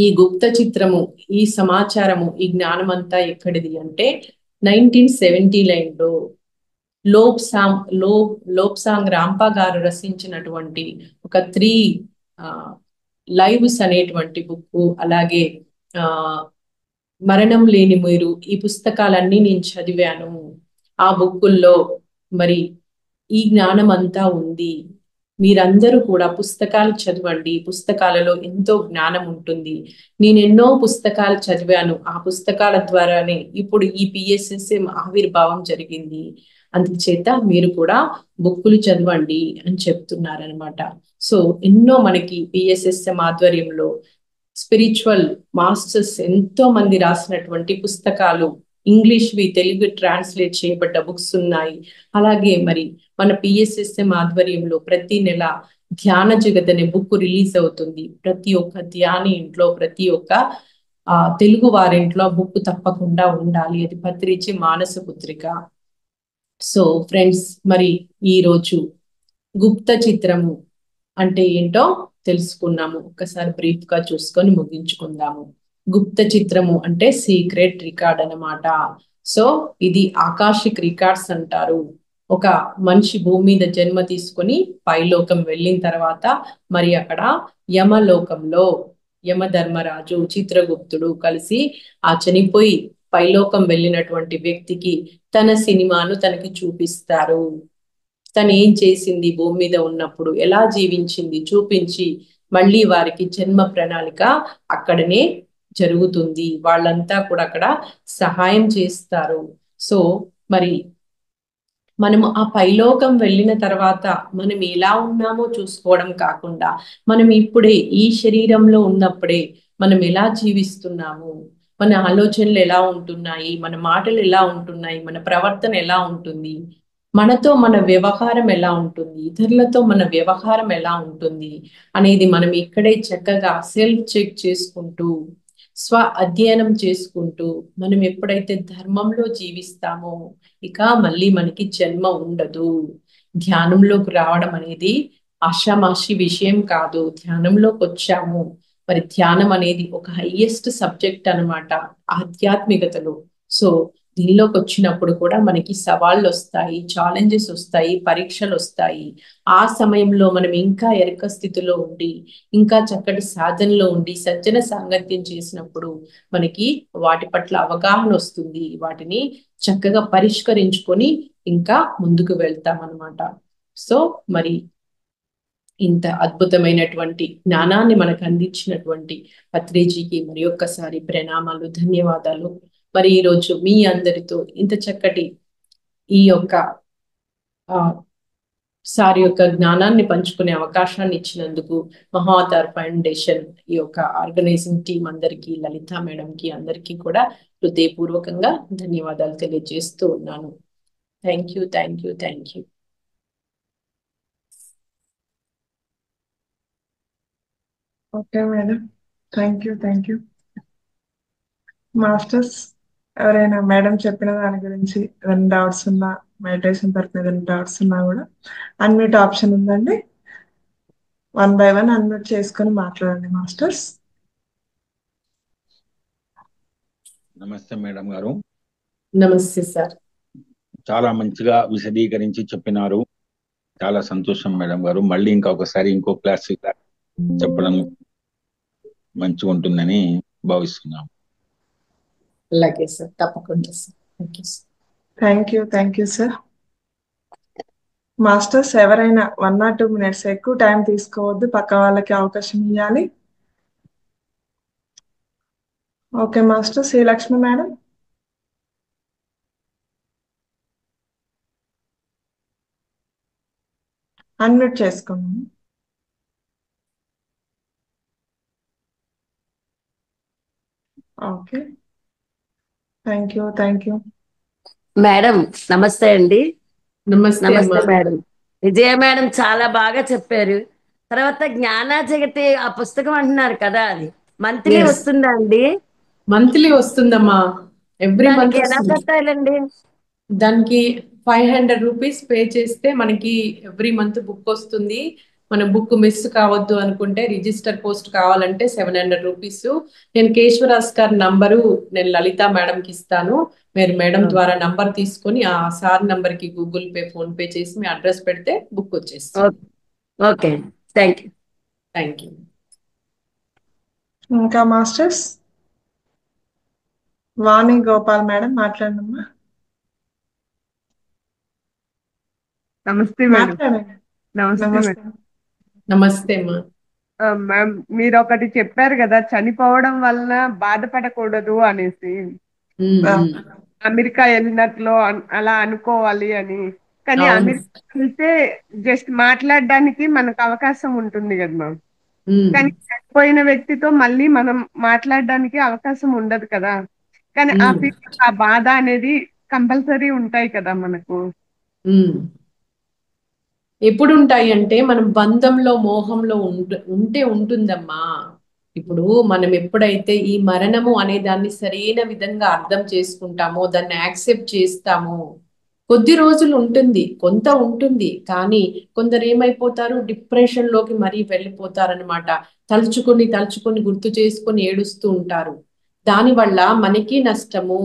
ఈ గుప్త చిత్రము, ఈ సమాచారము, ఈ జ్ఞానం అంతా ఎక్కడిది అంటే 1979లో లోప్సాంగ్ రాంపా గారు రచించినటువంటి ఒక 3 లైవ్స్ అనేటువంటి బుక్, అలాగే ఆ మరణం లేని మీరు, ఈ పుస్తకాలన్నీ నేను చదివాను. ఆ బుక్కుల్లో మరి ఈ జ్ఞానం అంతా ఉంది. మీరందరూ కూడా పుస్తకాలు చదవండి, పుస్తకాలలో ఎంతో జ్ఞానం ఉంటుంది. నేను ఎన్నో పుస్తకాలు చదివాను, ఆ పుస్తకాల ద్వారానే ఇప్పుడు ఈ పిఎస్ఎస్ఎం ఆవిర్భావం జరిగింది. అందుచేత మీరు కూడా బుక్కులు చదవండి అని చెప్తున్నారనమాట. సో ఎన్నో మనకి పిఎస్ఎస్ఎం ఆధ్వర్యంలో స్పిరిచువల్ మాస్టర్స్ ఎంతో మంది రాసినటువంటి పుస్తకాలు, ఇంగ్లీష్వి తెలుగు ట్రాన్స్లేట్ చేయబడ్డ బుక్స్ ఉన్నాయి. అలాగే మరి మన పిఎస్ఎస్ఎం ఆధ్వర్యంలో ప్రతి నెల ధ్యాన జగత్ అనే బుక్ రిలీజ్ అవుతుంది. ప్రతి ఒక్క ధ్యాని ఇంట్లో, ప్రతి ఒక్క తెలుగు వారింట్లో బుక్ తప్పకుండా ఉండాలి. అది పత్రిచి మానస పుత్రిక. సో ఫ్రెండ్స్, మరి ఈరోజు గుప్త చిత్రము అంటే ఏంటో తెలుసుకున్నాము. ఒక్కసారి బ్రీఫ్ గా చూసుకొని ముగించుకుందాము. గుప్త చిత్రము అంటే సీక్రెట్ రికార్డ్ అన్నమాట. సో ఇది ఆకాశిక్ రికార్డ్స్ అంటారు. ఒక మనిషి భూమి మీద జన్మ తీసుకొని పైలోకం వెళ్ళిన తర్వాత మరి అక్కడ యమలోకంలో యమధర్మరాజు, చిత్రగుప్తుడు కలిసి ఆ చనిపోయి పైలోకం వెళ్ళినటువంటి వ్యక్తికి తన సినిమాను తనకి చూపిస్తారు. తను ఏం చేసింది, భూమి మీద ఉన్నప్పుడు ఎలా జీవించింది చూపించి, మళ్ళీ వారికి జన్మ ప్రణాళిక అక్కడనే జరుగుతుంది. వాళ్ళంతా కూడా అక్కడ సహాయం చేస్తారు. సో మరి మనము ఆ పైలోకం వెళ్ళిన తర్వాత మనం ఎలా ఉన్నామో చూసుకోవడం కాకుండా, మనం ఇప్పుడే ఈ శరీరంలో ఉన్నప్పుడే మనం ఎలా జీవిస్తున్నాము, మన ఆలోచనలు ఎలా ఉంటున్నాయి, మన మాటలు ఎలా ఉంటున్నాయి, మన ప్రవర్తన ఎలా ఉంటుంది, మనతో మన వ్యవహారం ఎలా ఉంటుంది, ఇతరులతో మన వ్యవహారం ఎలా ఉంటుంది అనేది మనం ఇక్కడే చక్కగా సెల్ఫ్ చెక్ చేసుకుంటూ స్వ అధ్యయనం చేసుకుంటూ మనం ఎప్పుడైతే ధర్మంలో జీవిస్తామో ఇక మళ్ళీ మనకి జన్మ ఉండదు. ధ్యానంలోకి రావడం అనేది ఆషామాషి విషయం కాదు. ధ్యానంలోకి వచ్చాము, మరి ధ్యానం అనేది ఒక హైయెస్ట్ సబ్జెక్ట్ అన్నమాట ఆధ్యాత్మికతలో. సో దీనిలోకి వచ్చినప్పుడు కూడా మనకి సవాళ్ళు వస్తాయి, ఛాలెంజెస్ వస్తాయి, పరీక్షలు వస్తాయి. ఆ సమయంలో మనం ఇంకా ఎరక స్థితిలో ఉండి, ఇంకా చక్కటి సాధనలో ఉండి సజ్జన సాంగత్యం చేసినప్పుడు మనకి వాటి పట్ల అవగాహన వస్తుంది. వాటిని చక్కగా పరిష్కరించుకొని ఇంకా ముందుకు వెళ్తాం అన్నమాట. సో మరి ఇంత అద్భుతమైనటువంటి జ్ఞానాన్ని మనకు అందించినటువంటి పత్రిజీకి మరి ఒక్కసారి ప్రణామాలు, ధన్యవాదాలు. మరి ఈరోజు మీ అందరితో ఇంత చక్కటి ఈ యొక్క ఆ సార్ యొక్క జ్ఞానాన్ని పంచుకునే అవకాశాన్ని ఇచ్చినందుకు మహావతార్ ఫౌండేషన్ ఈ యొక్క ఆర్గనైజింగ్ టీం అందరికీ, లలిత మేడంకి అందరికీ కూడా హృదయపూర్వకంగా ధన్యవాదాలు తెలియజేస్తూ ఉన్నాను. Thank you, thank you, thank you. Okay madam, thank you, thank you. Masters ఎవరైనా మేడం చెప్పిన దాని గురించి ఏదైనా డౌట్స్ ఉన్నా, మెడిటేషన్ తరఫున ఏదైనా డౌట్స్ ఉన్నా కూడా అన్మ్యూట్ ఆప్షన్ ఉందండి. 1 by 1 అన్మ్యూట్ చేసుకొని మాట్లాడండి మాస్టర్స్. నమస్తే మేడం గారు. నమస్తే సార్. చాలా మంచిగా విశదీకరించి చెప్పినారు. చాలా సంతోషం మేడం గారు. మళ్ళీ ఇంకొకసారి ఇంకో క్లాస్ చెప్పడం మంచిగా ఉంటుందని భావిస్తున్నాం. అలాగే సార్, తప్పకుండా sir. Thank you sir. Thank you, thank you sir. Masters ఎవరైనా 1 or 2 minutes ఎక్కువ టైం తీసుకోవద్దు, పక్క వాళ్ళకి అవకాశం ఇవ్వాలి. Okay master, Srilakshmi madam. Unmute చేసుకున్నాము. Okay, thank you, thank you. Madam నమస్తే అండి. నమస్తే నమస్తే అమ్మా. మేడం. విజయ మేడం చాలా బాగా చెప్పారు. తర్వాత జ్ఞాన జగతి ఆ పుస్తకం అంటున్నారు కదా, అది మంత్లీ Yes. వస్తుందా అండి? మంత్లీ వస్తుందమ్మా, ఎవ్రీ దానికి మంత్ ఎలా వస్తుంది. కట్టాలండి? దానికి 500 రూపీస్ పే చేస్తే మనకి ఎవ్రీ మంత్ బుక్ వస్తుంది. మన బుక్ మిస్ కావద్దు అనుకుంటే, రిజిస్టర్ పోస్ట్ కావాలంటే 700 రూపీస్. నేను కేశవరాజ్ గారి నంబరు నేను లలిత మేడంకి ఇస్తాను. మీరు మేడం ద్వారా నంబర్ తీసుకొని ఆ సార్ నంబర్కి గూగుల్ పే, ఫోన్ పే చేసి మీ అడ్రస్ పెడితే బుక్ వచ్చేస్తుంది. Okay, thank you. Thank you. ఇంకా మాస్టర్స్ వాణి గోపాల్ మేడం మాట్లాడమ్మా. నమస్తే మేడం. మాట్లాడండి. నమస్తే నమస్తే. మేడం. నమస్తే అమ్మా. మ్యామ్, మీరు ఒకటి చెప్పారు కదా, చనిపోవడం వలన బాధపడకూడదు అనేసి. అమెరికా వెళ్ళినట్లు అలా అనుకోవాలి అని. కానీ అవును. అమెరికా వెళ్తే జస్ట్ మాట్లాడడానికి మనకు అవకాశం ఉంటుంది కదా మ్యామ్. కానీ చనిపోయిన వ్యక్తితో మళ్ళీ మనం మాట్లాడడానికి అవకాశం ఉండదు కదా. కానీ ఆ ఫీలింగ్, ఆ బాధ అనేది కంపల్సరీ ఉంటాయి కదా మనకు. ఎప్పుడు ఉంటాయి అంటే మనం బంధంలో, మోహంలో ఉంటే ఉంటుందమ్మా. ఇప్పుడు మనం ఎప్పుడైతే ఈ మరణము అనే దాన్ని సరైన విధంగా అర్థం చేసుకుంటామో, దాన్ని యాక్సెప్ట్ చేస్తామో, కొద్ది రోజులు ఉంటుంది, కొంత ఉంటుంది. కానీ కొందరు ఏమైపోతారు, డిప్రెషన్ లోకి మరీ వెళ్ళిపోతారనమాట. తలుచుకొని తలుచుకొని గుర్తు చేసుకొని ఏడుస్తూ ఉంటారు. దానివల్ల మనకి నష్టము,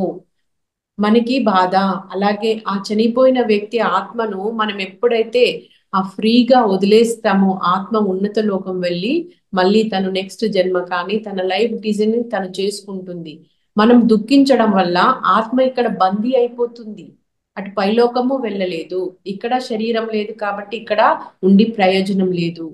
మనకి బాధ. అలాగే ఆ చనిపోయిన వ్యక్తి ఆత్మను మనం ఎప్పుడైతే ఆ ఫ్రీగా వదిలేస్తామో, ఆత్మ ఉన్నత లోకం వెళ్ళి మళ్ళీ తను నెక్స్ట్ జన్మ కానీ తన లైఫ్ డిజైన్ తను చేసుకుంటుంది. మనం దుఃఖించడం వల్ల ఆత్మ ఇక్కడ బందీ అయిపోతుంది. అటు పైలోకము వెళ్ళలేదు, ఇక్కడ శరీరం లేదు కాబట్టి ఇక్కడ ఉండి ప్రయోజనం లేదు.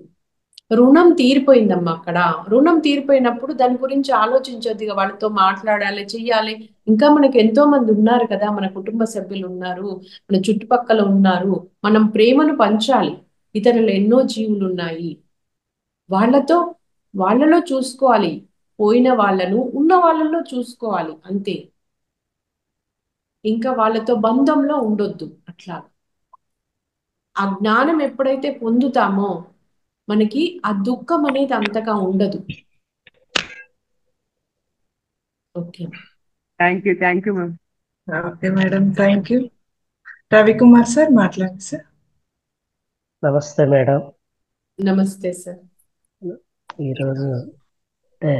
రుణం తీరిపోయిందమ్మా అక్కడ. రుణం తీరిపోయినప్పుడు దాని గురించి ఆలోచించొద్దు, ఇక వాళ్ళతో మాట్లాడాలి, చెయ్యాలి. ఇంకా మనకి ఎంతో మంది ఉన్నారు కదా, మన కుటుంబ సభ్యులు ఉన్నారు, మన చుట్టుపక్కల ఉన్నారు. మనం ప్రేమను పంచాలి. ఇతరులు ఎన్నో జీవులు ఉన్నాయి, వాళ్ళలో చూసుకోవాలి. పోయిన వాళ్ళను ఉన్న వాళ్ళలో చూసుకోవాలి, అంతే. ఇంకా వాళ్ళతో బంధంలో ఉండొద్దు. అట్లా ఆ జ్ఞానం ఎప్పుడైతే పొందుతామో మనకి ఆ దుఃఖం అనేది అంతగా ఉండదు. Okay. Thank you ma'am. Okay madam, thank you. Ravikumar sir మాట్లాడండి సార్. నమస్తే మేడం. నమస్తే సార్. ఈరోజు అంటే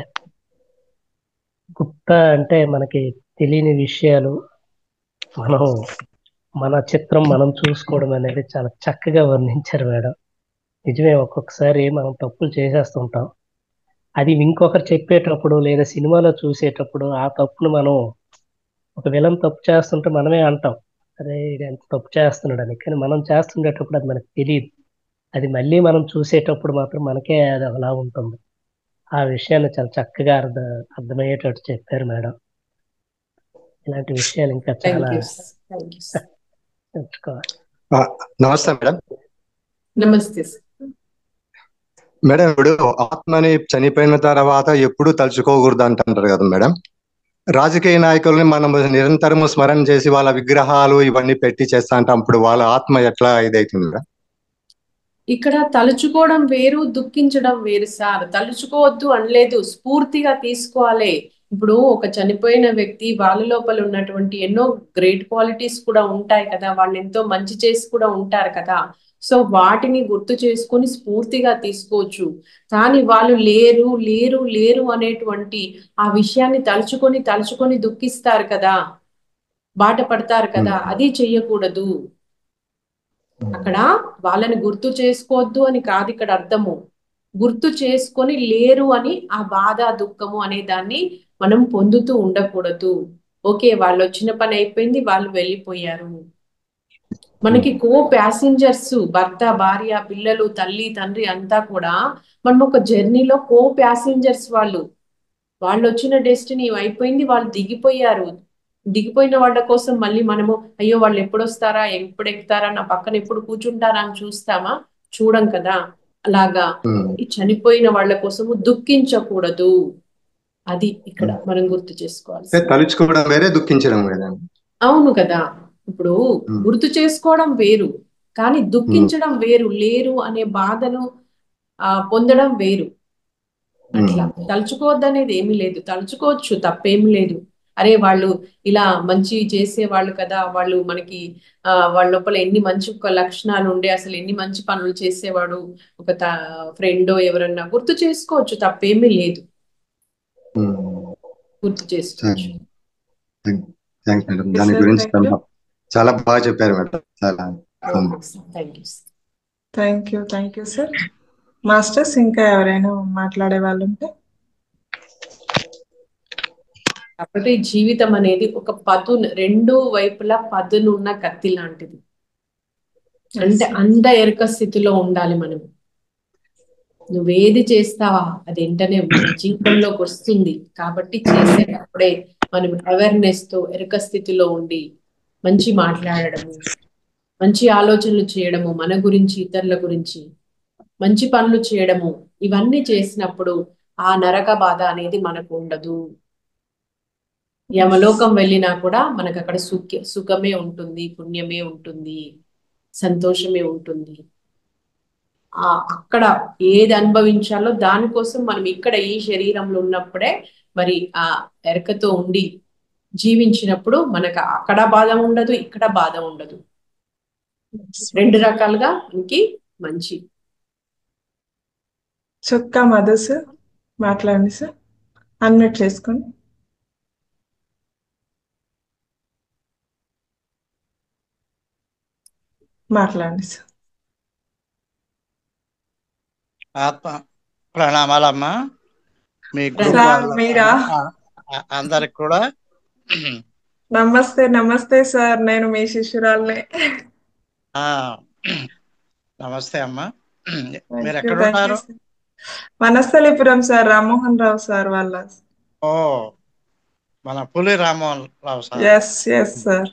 గుప్త అంటే మనకి తెలియని విషయాలు మనం మన చిత్రం మనం చూసుకోవడం అనేది చాలా చక్కగా వర్ణించారు మేడం. నిజమే, ఒక్కొక్కసారి మనం తప్పులు చేసేస్తుంటాం. అది ఇంకొకరు చెప్పేటప్పుడు లేదా సినిమాలో చూసేటప్పుడు ఆ తప్పును మనం ఒక విలన్ తప్పు చేస్తుంటే మనమే అంటాం, అరే ఇది ఎంత తప్పు చేస్తున్నాడని. కానీ మనం చేస్తుండేటప్పుడు అది మనకు తెలియదు. అది మళ్ళీ మనం చూసేటప్పుడు మాత్రం మనకే అది అలా ఉంటుంది. ఆ విషయాన్ని చాలా చక్కగా అర్థమయ్యేటట్టు చెప్పారు మేడం. ఇలాంటి విషయాలు ఇంకా చాలా థ్యాంక్ యూ సార్. నేర్చుకోవాలి. నమస్తే మేడం. నమస్తే సార్. మేడం, ఇప్పుడు ఆత్మని చనిపోయిన తర్వాత ఎప్పుడు తలుచుకోకూడదు అంటారు కదా మేడం. రాజకీయ నాయకుల్ని మనం నిరంతరము స్మరణ చేసి వాళ్ళ విగ్రహాలు ఇవన్నీ పెట్టి చేస్తా అంటాం, అప్పుడు వాళ్ళ ఆత్మ ఎట్లా ఇదైతుంది మేడం? ఇక్కడ తలుచుకోవడం వేరు, దుఃఖించడం వేరు సార్. తలుచుకోవద్దు అనలేదు, స్ఫూర్తిగా తీసుకోవాలి. ఇప్పుడు ఒక చనిపోయిన వ్యక్తి వాళ్ళ లోపల ఉన్నటువంటి ఎన్నో గ్రేట్ క్వాలిటీస్ కూడా ఉంటాయి కదా, వాళ్ళు ఎంతో మంచి చేసి కూడా ఉంటారు కదా. సో వాటిని గుర్తు చేసుకొని స్ఫూర్తిగా తీసుకోవచ్చు. కానీ వాళ్ళు లేరు లేరు లేరు అనేటువంటి ఆ విషయాన్ని తలుచుకొని తలుచుకొని దుఃఖిస్తారు కదా, బాట పడతారు కదా, అది చెయ్యకూడదు. అక్కడ వాళ్ళని గుర్తు చేసుకోవద్దు అని కాదు ఇక్కడ అర్థము. గుర్తు చేసుకొని లేరు అని ఆ బాధ దుఃఖము అనే దాన్ని మనం పొందుతూ ఉండకూడదు. ఓకే, వాళ్ళు వచ్చిన పని అయిపోయింది, వాళ్ళు వెళ్ళిపోయారు. మనకి కో ప్యాసింజర్స్, భర్త భార్య పిల్లలు తల్లి తండ్రి అంతా కూడా మనం ఒక జర్నీలో కో ప్యాసింజర్స్. వాళ్ళు వచ్చిన డెస్టినీ అయిపోయింది, వాళ్ళు దిగిపోయారు. దిగిపోయిన వాళ్ళ కోసం మళ్ళీ మనము అయ్యో వాళ్ళు ఎప్పుడు వస్తారా, ఎప్పుడు ఎక్కుతారా, నా పక్కన ఎప్పుడు కూర్చుంటారా అని చూస్తామా? చూడం కదా. అలాగా ఈ చనిపోయిన వాళ్ళ కోసము దుఃఖించకూడదు. అది ఇక్కడ మనం గుర్తు చేసుకోవాలి. తలుచుకోవడం వేరే, దుఃఖించడం వేరే. అవును కదా. ఇప్పుడు గుర్తు చేసుకోవడం వేరు, కానీ దుఃఖించడం వేరు. లేరు అనే బాధను పొందడం వేరు. అట్లా తలుచుకోవద్దు అనేది ఏమీ లేదు, తలుచుకోవచ్చు, తప్పేమి లేదు. అరే వాళ్ళు ఇలా మంచి చేసేవాళ్ళు కదా, వాళ్ళు మనకి వాళ్ళ లోపల ఎన్ని మంచి లక్షణాలు ఉండే, అసలు ఎన్ని మంచి పనులు చేసేవాడు, ఒక ఫ్రెండో ఎవరన్నా గుర్తు చేసుకోవచ్చు, తప్పేమీ లేదు, గుర్తు చేసుకోవచ్చు. థ్యాంక్స్ మేడం, దాని గురించి చాలా బాగా చెప్పారు మేడం. చాలా థ్యాంక్ యూ సార్. మాస్టర్స్ ఇంకా ఎవరైనా మాట్లాడే వాళ్ళు ఉంటే? కాబట్టి జీవితం అనేది ఒక రెండు వైపులా పదునున్న కత్తి లాంటిది. అంటే అంత ఎరుక స్థితిలో ఉండాలి మనం. నువ్వేది చేస్తావా అది వెంటనే మన జీవితంలోకి వస్తుంది. కాబట్టి చేసేటప్పుడే మనం అవేర్నెస్ తో ఎరుక స్థితిలో ఉండి మంచి మాట్లాడడము, మంచి ఆలోచనలు చేయడము, మన గురించి ఇతరుల గురించి మంచి పనులు చేయడము, ఇవన్నీ చేసినప్పుడు ఆ నరక బాధ అనేది మనకు ఉండదు. యమలోకం వెళ్ళినా కూడా మనకు అక్కడ సుఖమే ఉంటుంది, పుణ్యమే ఉంటుంది, సంతోషమే ఉంటుంది. అక్కడ ఏది అనుభవించాలో దానికోసం మనం ఇక్కడ ఈ శరీరంలో ఉన్నప్పుడే మరి ఆ ఎరకతో ఉండి జీవించినప్పుడు మనకు అక్కడ బాధ ఉండదు, ఇక్కడ బాధ ఉండదు. రెండు రకాలుగా మనకి మంచి. చుక్క మధు సార్ మాట్లాడండి సార్, అన్మ్యూట్ చేసుకోండి. మాట్లాడండి సార్. ఆత్మ ప్రణామాలమ్మా. మీ మీరా? అందరికి కూడా నమస్తే. నమస్తే సార్, నేను మీ శిష్యురాలనే. నమస్తే అమ్మా. మీరు ఎక్కడ ఉన్నారు? వనస్థలిపురం సార్, రామ్మోహన్ రావు సార్ వాళ్ళ. ఓ, మన Puli Rammohan Rao sir. Yes sir.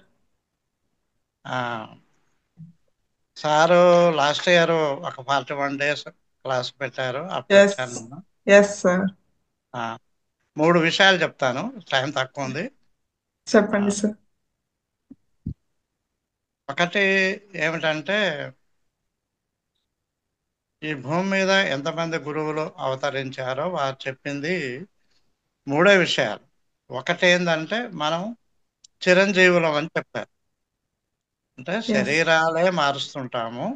Sir last year ఒక 41 days క్లాస్ పెట్టారు. Yes sir. 3 విషయాలు చెప్తాను, టైం తక్కువ ఉంది. చెప్పండి సార్. ఒకటి ఏమిటంటే, ఈ భూమి మీద ఎంతమంది గురువులు అవతరించారో వారు చెప్పింది 3 విషయాలు. ఒకటేందంటే మనం చిరంజీవులం అని చెప్పారు. అంటే శరీరాలే మారుస్తుంటాము,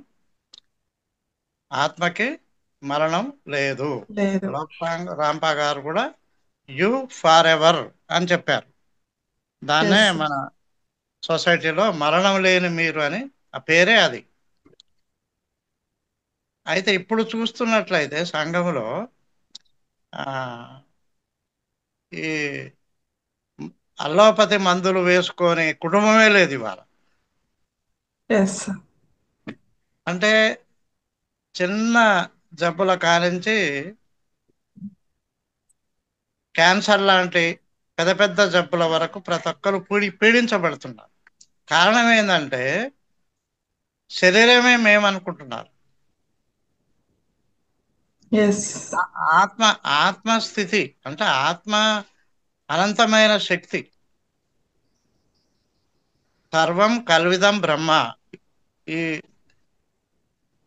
ఆత్మకి మరణం లేదు. లేదు. రాంపా గారు కూడా యు ఫార్ ఎవర్ అని చెప్పారు. దాన్నే Yes. మన సొసైటీలో మరణం లేని మీరు అని ఆ పేరే అది. అయితే ఇప్పుడు చూస్తున్నట్లయితే సంఘంలో ఆ ఈ అల్లోపతి మందులు వేసుకొని కుటుంబమే లేదు ఇవాళ. Yes. అంటే చిన్న జబ్బుల కానించి క్యాన్సర్ లాంటి పెద్ద పెద్ద జబ్బుల వరకు ప్రతి ఒక్కరు పీడించబడుతున్నారు. కారణం ఏంటంటే శరీరమే మేమనుకుంటున్నారు. Yes. ఆత్మస్థితి అంటే ఆత్మ అనంతమైన శక్తి. సర్వం కల్విదం బ్రహ్మ. ఈ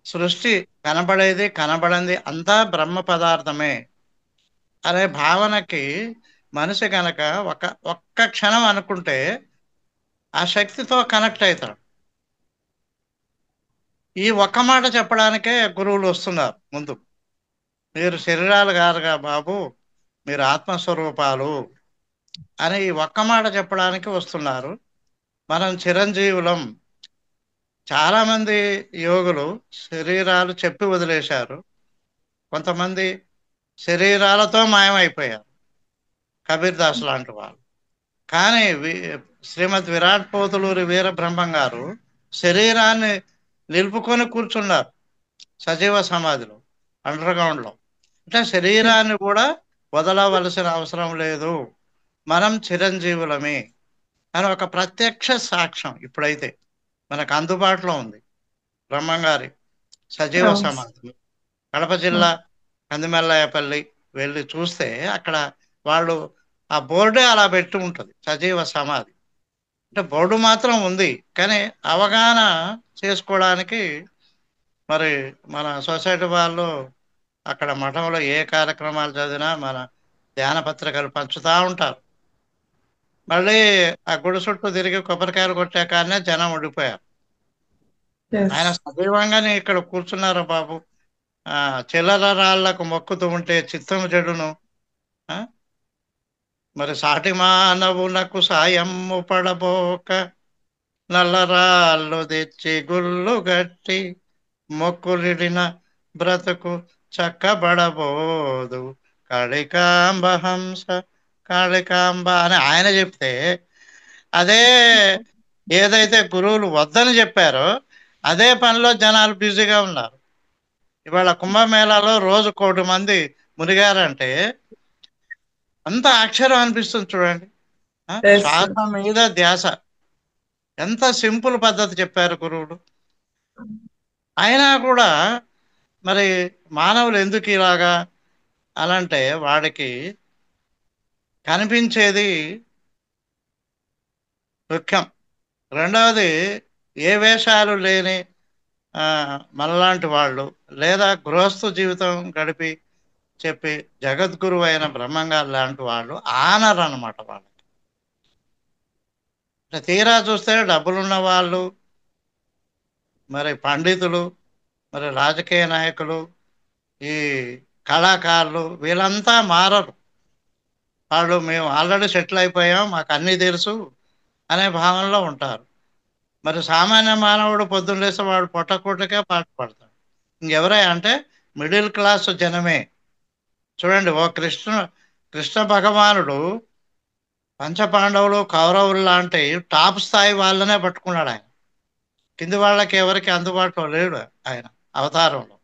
సృష్టి కనబడేది కనబడింది అంతా బ్రహ్మ పదార్థమే అనే భావనకి మనిషి కనుక ఒక్క క్షణం అనుకుంటే ఆ శక్తితో కనెక్ట్ అవుతాడు. ఈ ఒక్క మాట చెప్పడానికే గురువులు వస్తున్నారు ముందు. మీరు శరీరాలు గారుగా బాబు, మీరు ఆత్మస్వరూపాలు అని ఈ ఒక్క మాట చెప్పడానికి వస్తున్నారు. మనం చిరంజీవులం. చాలా మంది యోగులు శరీరాలు చెప్పి వదిలేశారు. కొంతమంది శరీరాలతో మాయమైపోయారు, కబీర్ దాస్ లాంటి వాళ్ళు. కానీ శ్రీమద్ విరాట్ పోతులూరి వీరబ్రహ్మం గారు శరీరాన్ని నిలుపుకొని కూర్చున్నారు సజీవ సమాధిలో, అండర్ గ్రౌండ్ లో. అంటే శరీరాన్ని కూడా వదలవలసిన అవసరం లేదు, మనం చిరంజీవులమే అని ఒక ప్రత్యక్ష సాక్ష్యం ఇప్పుడైతే మనకు అందుబాటులో ఉంది. బ్రహ్మంగారి సజీవ సమాధి కడప జిల్లా కందిమెల్లయ్యపల్లి వెళ్ళి చూస్తే అక్కడ వాళ్ళు ఆ బోర్డే అలా పెట్టి ఉంటుంది, సజీవ సమాధి. అంటే బోర్డు మాత్రం ఉంది, కానీ అవగాహన చేసుకోవడానికి మరి మన సొసైటీ వాళ్ళు అక్కడ మఠంలో ఏ కార్యక్రమాలు చదివినా మన ధ్యాన పత్రికలు పంచుతూ ఉంటారు. మళ్ళీ ఆ గుడి చుట్టూ తిరిగి కొబ్బరికాయలు కొట్టే కానీ జనం ఉండిపోయారు. ఆయన సజీవంగానే ఇక్కడ కూర్చున్నారు బాబు. చిల్లర రాళ్లకు మొక్కుతూ ఉంటే చిత్తం చెడును, మరి సాటి మానవులకు సాయము పడబోక నల్లరాళ్ళు తెచ్చి గుళ్ళు గట్టి మొక్కులిడిన బ్రతుకు చక్కబడబోదు కాళికాంబ హంస కాళికాంబ అని ఆయన చెప్తే, అదే ఏదైతే గురువులు వద్దని చెప్పారో అదే పనిలో జనాలు బిజీగా ఉన్నారు. ఇవాళ కుంభమేళాలో రోజు 1 కోటి మంది మునిగారంటే అంత అక్షరం అనిపిస్తుంది చూడండి. శ్వాస మీద ధ్యాస. ఎంత సింపుల్ పద్ధతి చెప్పారు గురువులు. అయినా కూడా మరి మానవులు ఎందుకు ఇలాగా అనంటే వాడికి కనిపించేది ముఖ్యం. రెండవది, ఏ వేషాలు లేని మనలాంటి వాళ్ళు లేదా గృహస్థు జీవితం గడిపి చెప్పి జగద్గురు అయిన బ్రహ్మంగారు లాంటి వాళ్ళు ఆనర్ అన్నమాట. వాళ్ళకి తీరా చూస్తే డబ్బులున్న వాళ్ళు, మరి పండితులు, మరి రాజకీయ నాయకులు, ఈ కళాకారులు వీళ్ళంతా మారరు. వాళ్ళు మేము ఆల్రెడీ సెటిల్ అయిపోయాం, మాకు అన్నీ తెలుసు అనే భావనలో ఉంటారు. మరి సామాన్య మానవుడు పొద్దున్న లేస్తే వాడు పొట్టకూటకే పాట పడతాడు. ఇంకెవరై అంటే మిడిల్ క్లాస్ జనమే. చూడండి, ఓ కృష్ణ భగవానుడు పంచపాండవులు కౌరవులు లాంటి టాప్ స్థాయి వాళ్ళనే పట్టుకున్నాడు. ఆయన కింది వాళ్ళకి ఎవరికి అందుబాటులో లేడు ఆయన అవతారంలో.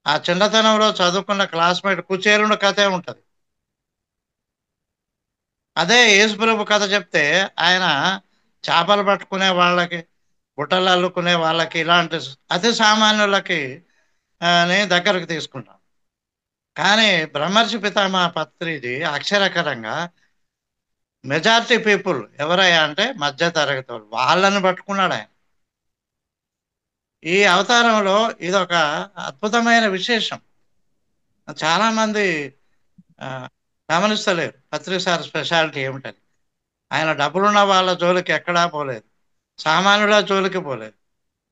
ఆ చిన్నతనంలో చదువుకున్న క్లాస్మేట్ కుచేలుని కథే ఉంటుంది. అదే యేసుప్రభు కథ చెప్తే ఆయన చేపలు పట్టుకునే వాళ్ళకి, బుట్టలు అల్లుకునే వాళ్ళకి, ఇలాంటి అతి సామాన్యులకి దగ్గరకు తీసుకుంటాం. కానీ బ్రహ్మర్షి పితామహ పత్రిజీ అక్షరకరంగా మెజారిటీ పీపుల్ ఎవరయ్యా అంటే మధ్య తరగతి వాళ్ళు, వాళ్ళని పట్టుకున్నాడు ఆయన. ఈ అవతారంలో ఇదొక అద్భుతమైన విశేషం. చాలా మంది గమనిస్తలేరు పత్రి సార్ స్పెషాలిటీ ఏమిటని. ఆయన డబ్బులున్న వాళ్ళ జోలికి ఎక్కడా పోలేదు, సామాన్యుల జోలికి పోలేదు,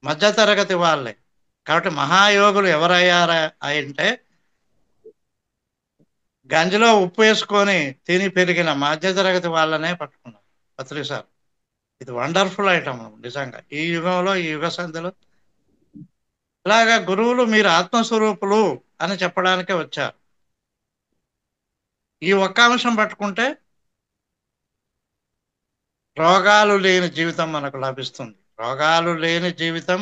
మధ్యతరగతి వాళ్ళే. కాబట్టి మహాయోగులు ఎవరయ్యారా అంటే గంజిలో ఉప్పు వేసుకొని తిని పెరిగిన మధ్యతరగతి వాళ్ళనే పట్టుకున్నారు పత్రి సార్. ఇది వండర్ఫుల్ ఐటమ్ నిజంగా ఈ యుగంలో, ఈ యుగ సంధిలో. ఇలాగా గురువులు మీరు ఆత్మస్వరూపులు అని చెప్పడానికే వచ్చారు. ఈ ఒక్క అంశం పట్టుకుంటే రోగాలు లేని జీవితం మనకు లభిస్తుంది. రోగాలు లేని జీవితం,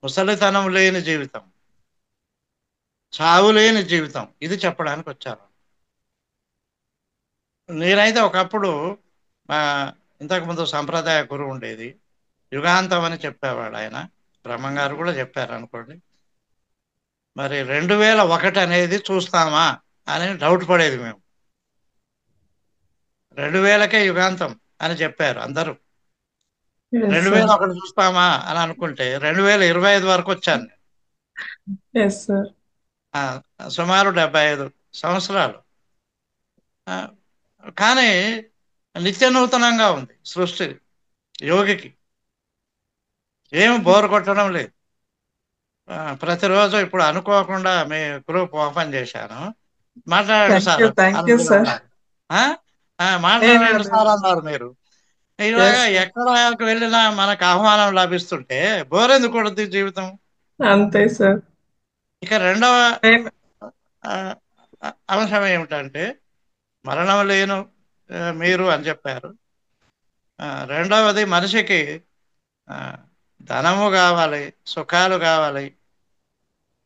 ముసలితనం లేని జీవితం, చావు లేని జీవితం, ఇది చెప్పడానికి వచ్చారు. నేనైతే ఒకప్పుడు ఇంతకుముందు సంప్రదాయ గురువు ఉండేది, యుగాంతం అని చెప్పేవాడు ఆయన. బ్రహ్మంగారు కూడా చెప్పారు అనుకోండి. మరి 2001 అనేది చూస్తామా అని డౌట్ పడేది మేము. 2000కే యుగాంతం అని చెప్పారు అందరూ. 2001 చూస్తామా అని అనుకుంటే 2025 వరకు వచ్చాను నేను. సుమారు 75 సంవత్సరాలు. కానీ నిత్య నూతనంగా ఉంది సృష్టి. యోగికి ఏమి బోర్ కొట్టడం లేదు. ప్రతిరోజు ఇప్పుడు అనుకోకుండా మీ గ్రూప్ ఓపెన్ చేశాను, మాట్లాడండి సార్ మాట్లాడండి సార్ అన్నారు మీరు. ఇలాగా ఎక్కడికి వెళ్ళినా మనకు ఆహ్వానం లభిస్తుంటే బోర్ ఎందుకు కొడుతుంది జీవితం? అంతే సార్. ఇక రెండవ అంశం ఏమిటంటే మరణం లేను మీరు అని చెప్పారు. రెండవది మనిషికి ధనము కావాలి, సుఖాలు కావాలి,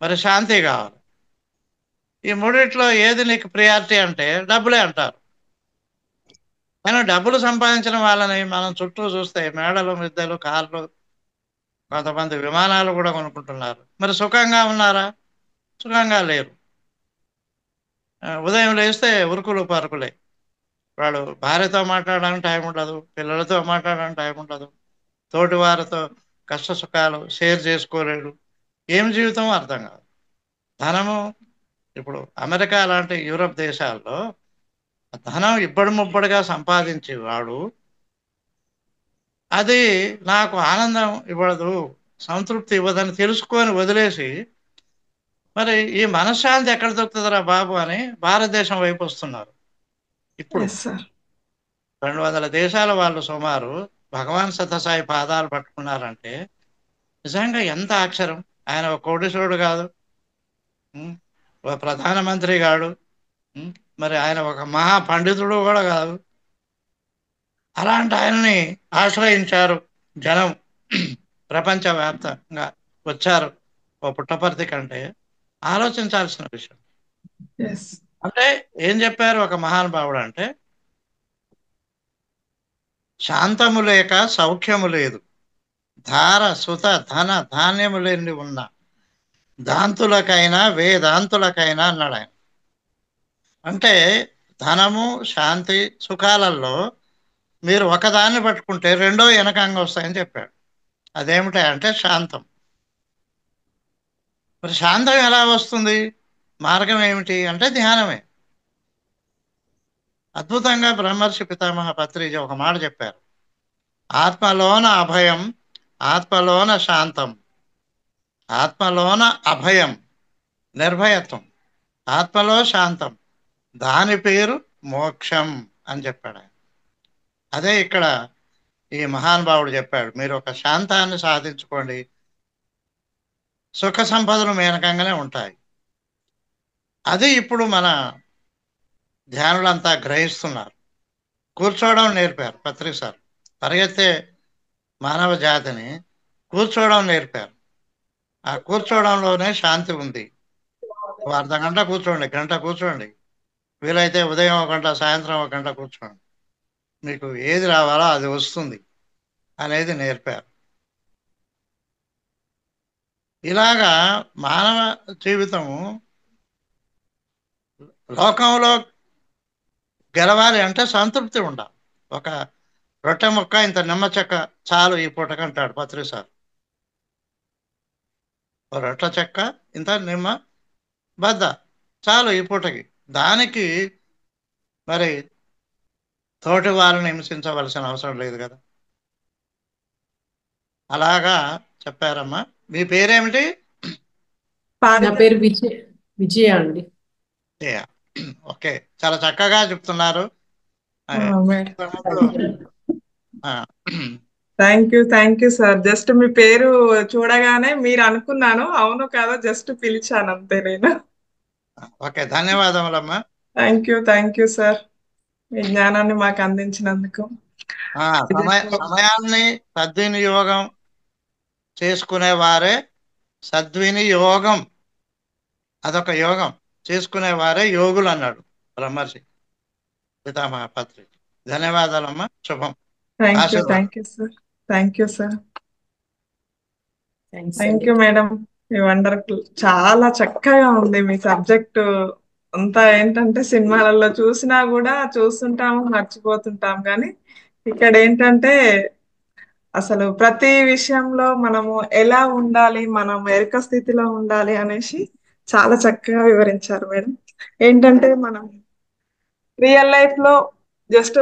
మరి శాంతి కావాలి. ఈ మూడిట్లో ఏది నీకు ప్రియారిటీ అంటే డబ్బులే అంటారు. కానీ డబ్బులు సంపాదించిన వాళ్ళని మనం చుట్టూ చూస్తే మేడలు, మిద్దెలు, కార్లు, కొంతమంది విమానాలు కూడా కొనుక్కుంటున్నారు. మరి సుఖంగా ఉన్నారా? సుఖంగా లేరు. ఉదయం లేస్తే ఉరుకులు పరుకులే. వాడు భార్యతో మాట్లాడడానికి టైం ఉండదు, పిల్లలతో మాట్లాడడానికి టైం ఉండదు, తోటి వారితో కష్ట సుఖాలు షేర్ చేసుకోలేడు. ఏం జీవితం అర్థం కాదు. ధనము ఇప్పుడు అమెరికా లాంటి యూరప్ దేశాల్లో ధనం ఇబ్బడి ముబ్బడిగా సంపాదించేవాడు అది నాకు ఆనందం ఇవ్వదు, సంతృప్తి ఇవ్వదని తెలుసుకొని వదిలేసి మరి ఈ మనశ్శాంతి ఎక్కడ దొరుకుతుందిరా బాబు అని భారతదేశం వైపు వస్తున్నారు. ఇప్పుడు 200 దేశాల వాళ్ళు సుమారు భగవాన్ సత్యసాయి పాదాలు పట్టుకున్నారంటే నిజంగా ఎంత అక్షరం. ఆయన ఒక కోటీశ్వరుడు కాదు, ఒక ప్రధానమంత్రి కాడు, మరి ఆయన ఒక మహా పండితుడు కూడా కాదు. అలాంటి ఆయనని ఆశ్రయించారు జనం, ప్రపంచవ్యాప్తంగా వచ్చారు ఓ పుట్టపర్తి కంటే. ఆలోచించాల్సిన విషయం. అంటే ఏం చెప్పారు ఒక మహానుభావుడు అంటే, శాంతము లేక సౌఖ్యము లేదు, ధార సుత ధన ధాన్యము లేని ఉన్న దాంతులకైనా వేదాంతులకైనా అన్నాడు ఆయన. అంటే ధనము, శాంతి, సుఖాలలో మీరు ఒకదాన్ని పట్టుకుంటే రెండో వెనకంగా వస్తాయని చెప్పాడు. అదేమిటంటే శాంతం. మరి శాంతం ఎలా వస్తుంది? మార్గం ఏమిటి అంటే ధ్యానమే. అద్భుతంగా బ్రహ్మర్షి పితామహ పత్రిజీ ఒక మాట చెప్పారు, ఆత్మలోన అభయం, ఆత్మలోన శాంతం, ఆత్మలోన అభయం నిర్భయత్వం, ఆత్మలో శాంతం, దాని పేరు మోక్షం అని చెప్పాడు ఆయన. అదే ఇక్కడ ఈ మహానుభావుడు చెప్పాడు, మీరు ఒక శాంతాన్ని సాధించుకోండి, సుఖ సంపదలు మేనకంగానే ఉంటాయి. అది ఇప్పుడు మన ధ్యానులంతా గ్రహిస్తున్నారు. కూర్చోవడం నేర్పారు పత్రి సార్. పరిగెత్తే మానవ జాతిని కూర్చోవడం నేర్పారు. ఆ కూర్చోవడంలోనే శాంతి ఉంది. అర్ధ గంట కూర్చోండి, గంట కూర్చోండి, వీలైతే ఉదయం 1 గంట, సాయంత్రం 1 గంట కూర్చోండి, మీకు ఏది రావాలో అది వస్తుంది అనేది నేర్పారు. ఇలాగా మానవ జీవితము లోకంలో గెలవాలి అంటే సంతృప్తి ఉండాలి. ఒక రొట్టె ముక్క, ఇంత నిమ్మ చెక్క చాలు ఈ పూటకంటాడు పత్రి సార్. రొట్టె చెక్క, ఇంత నిమ్మ బద్ద చాలు ఈ పూటకి. దానికి మరి తోటి వారిని హింసించవలసిన అవసరం లేదు కదా. అలాగా చెప్పారమ్మా. మీ పేరేమిటి? నా పేరు విజయ అండి. ఓకే, చాలా చక్కగా చెప్తున్నారు. Thank you sir. జస్ట్ మీ పేరు చూడగానే మీరు అనుకున్నాను, అవును కాదో జస్ట్ పిలిచాను అంతే నేను. ఓకే, ధన్యవాదములమ్మా. థ్యాంక్ యూ సార్, మీ జ్ఞానాన్ని మాకు అందించినందుకు. సమయాన్ని సద్వినియోగం చేసుకునే వారే సద్వినియోగం, అదొక యోగం, చేసుకునే వారే యోగులు అన్నాడు బ్రహ్మర్షి పితామహ పత్రి. ధన్యవాదాలమ్మా. శుభం. Thank you sir. Thank you madam. Me wonderful, చాలా చక్కగా ఉంది మీ సబ్జెక్టు అంతా. ఏంటంటే సినిమాలలో చూసినా కూడా చూస్తుంటాము, మర్చిపోతుంటాం, కానీ ఇక్కడ ఏంటంటే అసలు ప్రతి విషయంలో మనము ఎలా ఉండాలి, మనం ఎరుక స్థితిలో ఉండాలి అనేసి చాలా చక్కగా వివరించారు మేడం. ఏంటంటే మనం రియల్ లైఫ్ లో జస్ట్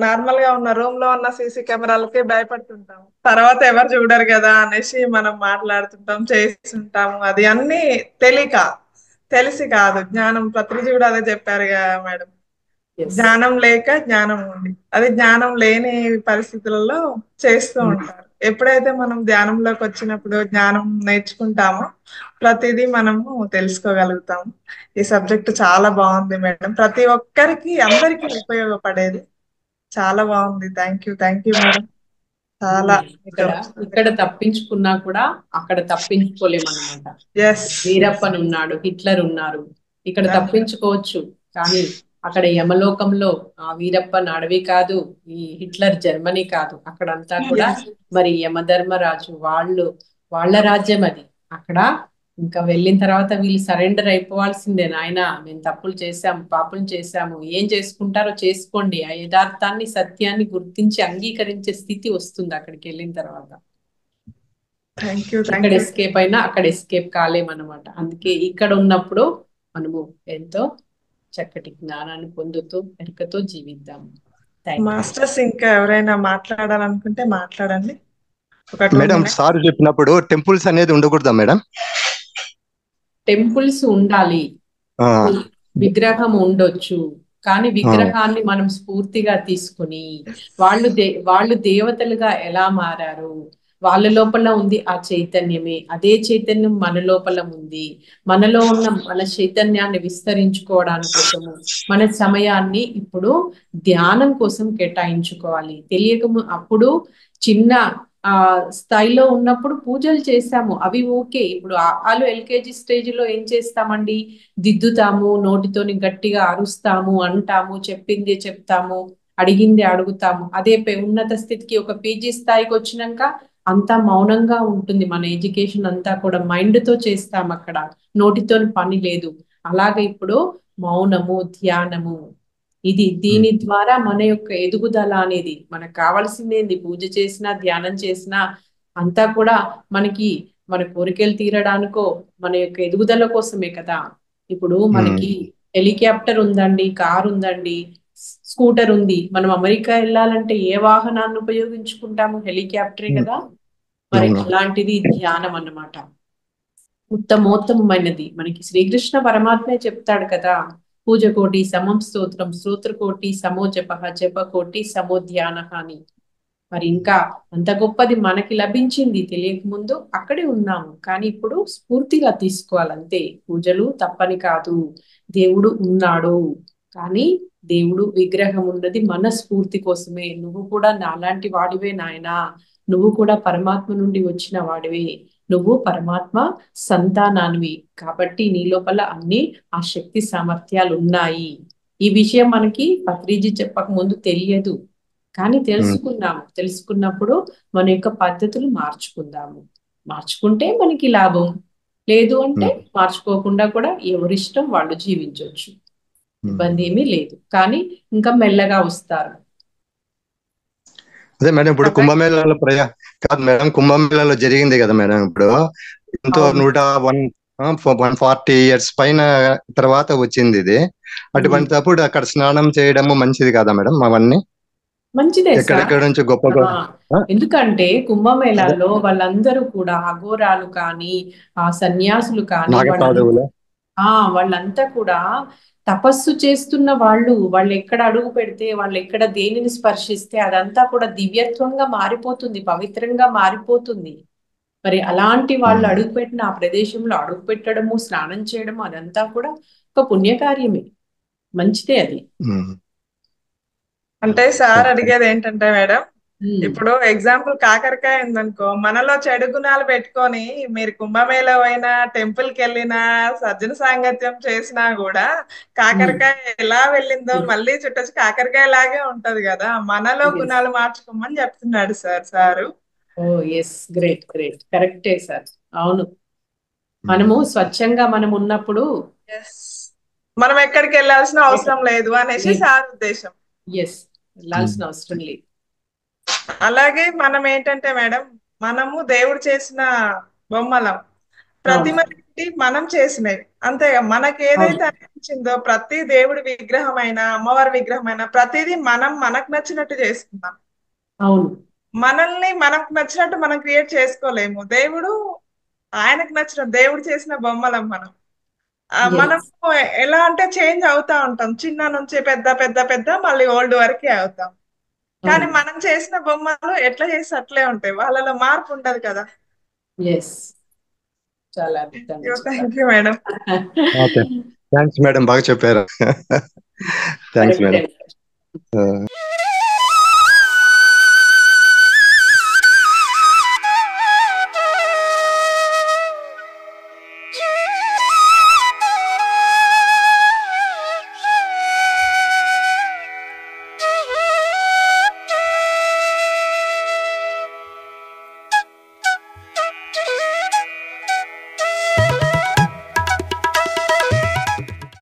నార్మల్ గా ఉన్న రూమ్ లో ఉన్న సీసీ కెమెరాలకే భయపడుతుంటాం, తర్వాత ఎవరు చూడరు కదా అనేసి మనం మాట్లాడుతుంటాం, చేస్తుంటాము. అది అన్ని తెలిసి కాదు, జ్ఞానం. పత్రిజీ కూడా అదే చెప్పారు కదా మేడం, జ్ఞానం లేక జ్ఞానం ఉంది. అది జ్ఞానం లేని పరిస్థితులలో చేస్తూ ఉంటారు. ఎప్పుడైతే మనం ధ్యానంలోకి వచ్చినప్పుడు జ్ఞానం నేర్చుకుంటామో ప్రతిదీ మనము తెలుసుకోగలుగుతాము. ఈ సబ్జెక్ట్ చాలా బాగుంది మేడం, ప్రతి ఒక్కరికి అందరికి ఉపయోగపడేది. చాలా బాగుంది. Thank you madam. చాలా ఇక్కడ తప్పించుకున్నా కూడా అక్కడ తప్పించుకోలేమన్నమాట. వీరప్పన్ ఉన్నాడు, హిట్లర్ ఉన్నారు, ఇక్కడ తప్పించుకోవచ్చు, కానీ అక్కడ యమలోకంలో ఆ వీరప్పన్ అడవి కాదు, ఈ హిట్లర్ జర్మనీ కాదు, అక్కడంతా కూడా మరి యమధర్మరాజు వాళ్ళ రాజ్యం అది. అక్కడ ఇంకా వెళ్ళిన తర్వాత వీళ్ళు సరెండర్ అయిపోవాల్సిందే. నాయన మేము తప్పులు చేశాము, పాపం చేశాము, ఏం చేసుకుంటారో చేసుకోండి, ఆ యథార్థాన్ని సత్యాన్ని గుర్తించి అంగీకరించే స్థితి వస్తుంది అక్కడికి వెళ్ళిన తర్వాత. ఇక్కడ ఎస్కేప్ అయినా అక్కడ ఎస్కేప్ కాలేమన్నమాట. అందుకే ఇక్కడ ఉన్నప్పుడు మనము ఎంతో చక్కటి జ్ఞానాన్ని పొందుతూ ఎరుకతో జీవిద్దాము. మాస్టర్స్ ఇంకా ఎవరైనా మాట్లాడాలనుకుంటే మాట్లాడండి. మేడం, సార్ చెప్పినప్పుడు టెంపుల్స్ అనేది ఉండకూడదా మేడం? టెంపుల్స్ ఉండాలి, విగ్రహం ఉండొచ్చు, కానీ విగ్రహాన్ని మనం స్ఫూర్తిగా తీసుకుని వాళ్ళు దేవతలుగా ఎలా మారారు, వాళ్ళ లోపల ఉంది ఆ చైతన్యమే, అదే చైతన్యం మన లోపల ఉంది. మనలో ఉన్న మన చైతన్యాన్ని విస్తరించుకోవడానికి కోసము మన సమయాన్ని ఇప్పుడు ధ్యానం కోసం కేటాయించుకోవాలి. అప్పుడు చిన్న స్థాయిలో ఉన్నప్పుడు పూజలు చేశాము, అవి ఓకే. ఇప్పుడు వాళ్ళు ఎల్కేజీ స్టేజ్ లో ఏం చేస్తామండి, దిద్దుతాము, నోటితోని గట్టిగా అరుస్తాము, అంటాము, చెప్పింది చెప్తాము, అడిగింది అడుగుతాము. అదే ఉన్నత స్థితికి ఒక పీజీ స్థాయికి వచ్చినాక అంతా మౌనంగా ఉంటుంది. మన ఎడ్యుకేషన్ అంతా కూడా మైండ్ తో చేస్తాం, అక్కడ నోటితో పని లేదు. అలాగే ఇప్పుడు మౌనము, ధ్యానము, దీని ద్వారా మన యొక్క ఎదుగుదల అనేది మనకు కావాల్సిందేంది. పూజ చేసినా ధ్యానం చేసినా అంతా కూడా మన కోరికలు తీరడానికో మన యొక్క ఎదుగుదల కోసమే కదా. ఇప్పుడు మనకి హెలికాప్టర్ ఉందండి, కారు ఉందండి, స్కూటర్ ఉంది. మనం అమెరికా వెళ్ళాలంటే ఏ వాహనాన్ని ఉపయోగించుకుంటాము? హెలికాప్టరే కదా. మరి అలాంటిది ధ్యానం అన్నమాట, ఉత్తమోత్తమైనది. మనకి శ్రీకృష్ణ పరమాత్మే చెప్తాడు కదా, పూజ కోటి సమం స్తోత్రం, స్తోత్రకోటి సమో జపః, జపకోటి సమో ధ్యానః అని. మరి ఇంకా అంత గొప్పది మనకి లభించింది, తెలియక ముందు అక్కడే ఉన్నాము, కానీ ఇప్పుడు స్ఫూర్తిగా తీసుకోవాలంతే. పూజలు తప్పని కాదు, దేవుడు ఉన్నాడు, కానీ దేవుడు విగ్రహం ఉన్నది మన స్ఫూర్తి కోసమే. నువ్వు కూడా నాలాంటి వాడివే నాయనా, నువ్వు కూడా పరమాత్మ నుండి వచ్చిన వాడివే, నువ్వు పరమాత్మ సంతానానివి, కాబట్టి నీ లోపల అన్ని ఆ శక్తి సామర్థ్యాలు ఉన్నాయి. ఈ విషయం మనకి పత్రిజీ చెప్పక ముందు తెలియదు, కానీ తెలుసుకున్నప్పుడు మన యొక్క పద్ధతులు మార్చుకుంటే మనకి లాభం, లేదు అంటే మార్చుకోకుండా కూడా ఎవరిష్టం వాళ్ళు జీవించవచ్చు, ఇబ్బంది ఏమీ లేదు. కానీ ఇంకా మెల్లగా వస్తారు. అదే మేడం, ఇప్పుడు కుంభమేళాలో కాదు మేడం, కుంభమేళాలో జరిగింది కదా మేడం, ఇప్పుడు ఎంతో 140 years పైన తర్వాత వచ్చింది ఇది. అటువంటిప్పుడు అక్కడ స్నానం చేయడము మంచిది కదా మేడం? అవన్నీ మంచిదే సార్. ఎక్కడెక్కడ నుంచి గొప్ప ఎందుకంటే కుంభమేళాల్లో వాళ్ళందరూ కూడా అఘోరాలు కానీ ఆ సన్యాసులు కానీ వాళ్ళంతా కూడా తపస్సు చేస్తున్న వాళ్ళు ఎక్కడ అడుగు పెడితే, వాళ్ళు ఎక్కడ దేనిని స్పర్శిస్తే అదంతా కూడా దివ్యత్వంగా మారిపోతుంది, పవిత్రంగా మారిపోతుంది. మరి అలాంటి వాళ్ళు అడుగుపెట్టిన ఆ ప్రదేశంలో అడుగు పెట్టడము, స్నానం చేయడము అదంతా కూడా ఒక పుణ్యకార్యమే, మంచిదే అది. అంటే సార్ అడిగేది ఏంటంటే మేడం, ఇప్పుడు ఎగ్జాంపుల్ కాకరకాయ ఉందనుకో, మనలో చెడు గుణాలు పెట్టుకొని మీరు కుంభమేళ అయినా టెంపుల్ కి వెళ్ళినా సజ్జన సాంగత్యం చేసినా కూడా కాకరకాయ ఎలా వెళ్ళిందో మళ్ళీ చుట్టొచ్చి కాకరకాయ లాగే ఉంటది కదా, మనలో గుణాలు మార్చుకోమని చెప్తున్నాడు సారు. ఓ ఎస్, గ్రేట్ గ్రేట్, కరెక్టే సార్. అవును, మనము స్వచ్ఛంగా మనం ఉన్నప్పుడు మనం ఎక్కడికి వెళ్ళాల్సిన అవసరం లేదు అనేసి సార్ ఉద్దేశం. ఎస్, వెళ్ళాల్సిన అవసరం లేదు. అలాగే మనం ఏంటంటే మేడం, మనము దేవుడు చేసిన బొమ్మలం, ప్రతిమ మనం చేసినవి అంతేగా. మనకి ఏదైతే అనిపించిందో ప్రతి దేవుడి విగ్రహమైనా అమ్మవారి విగ్రహమైనా ప్రతిదీ మనం మనకు నచ్చినట్టు చేసుకుందాం. అవును, మనల్ని మనకు నచ్చినట్టు మనం క్రియేట్ చేసుకోలేము. దేవుడు ఆయనకు నచ్చిన దేవుడు చేసిన బొమ్మలం మనం. మనం ఎలా అంటే చేంజ్ అవుతా ఉంటాం, చిన్న నుంచి పెద్ద పెద్ద పెద్ద మళ్ళీ ఓల్డ్ వరకే అవుతాం. కానీ మనం చేసిన బొమ్మలు ఎట్లా చేసి అట్లే ఉంటాయి, వాళ్ళలో మార్పు ఉండదు కదా. చాలా thank you madam. Thanks madam, బాగా చెప్పారు. Thanks madam.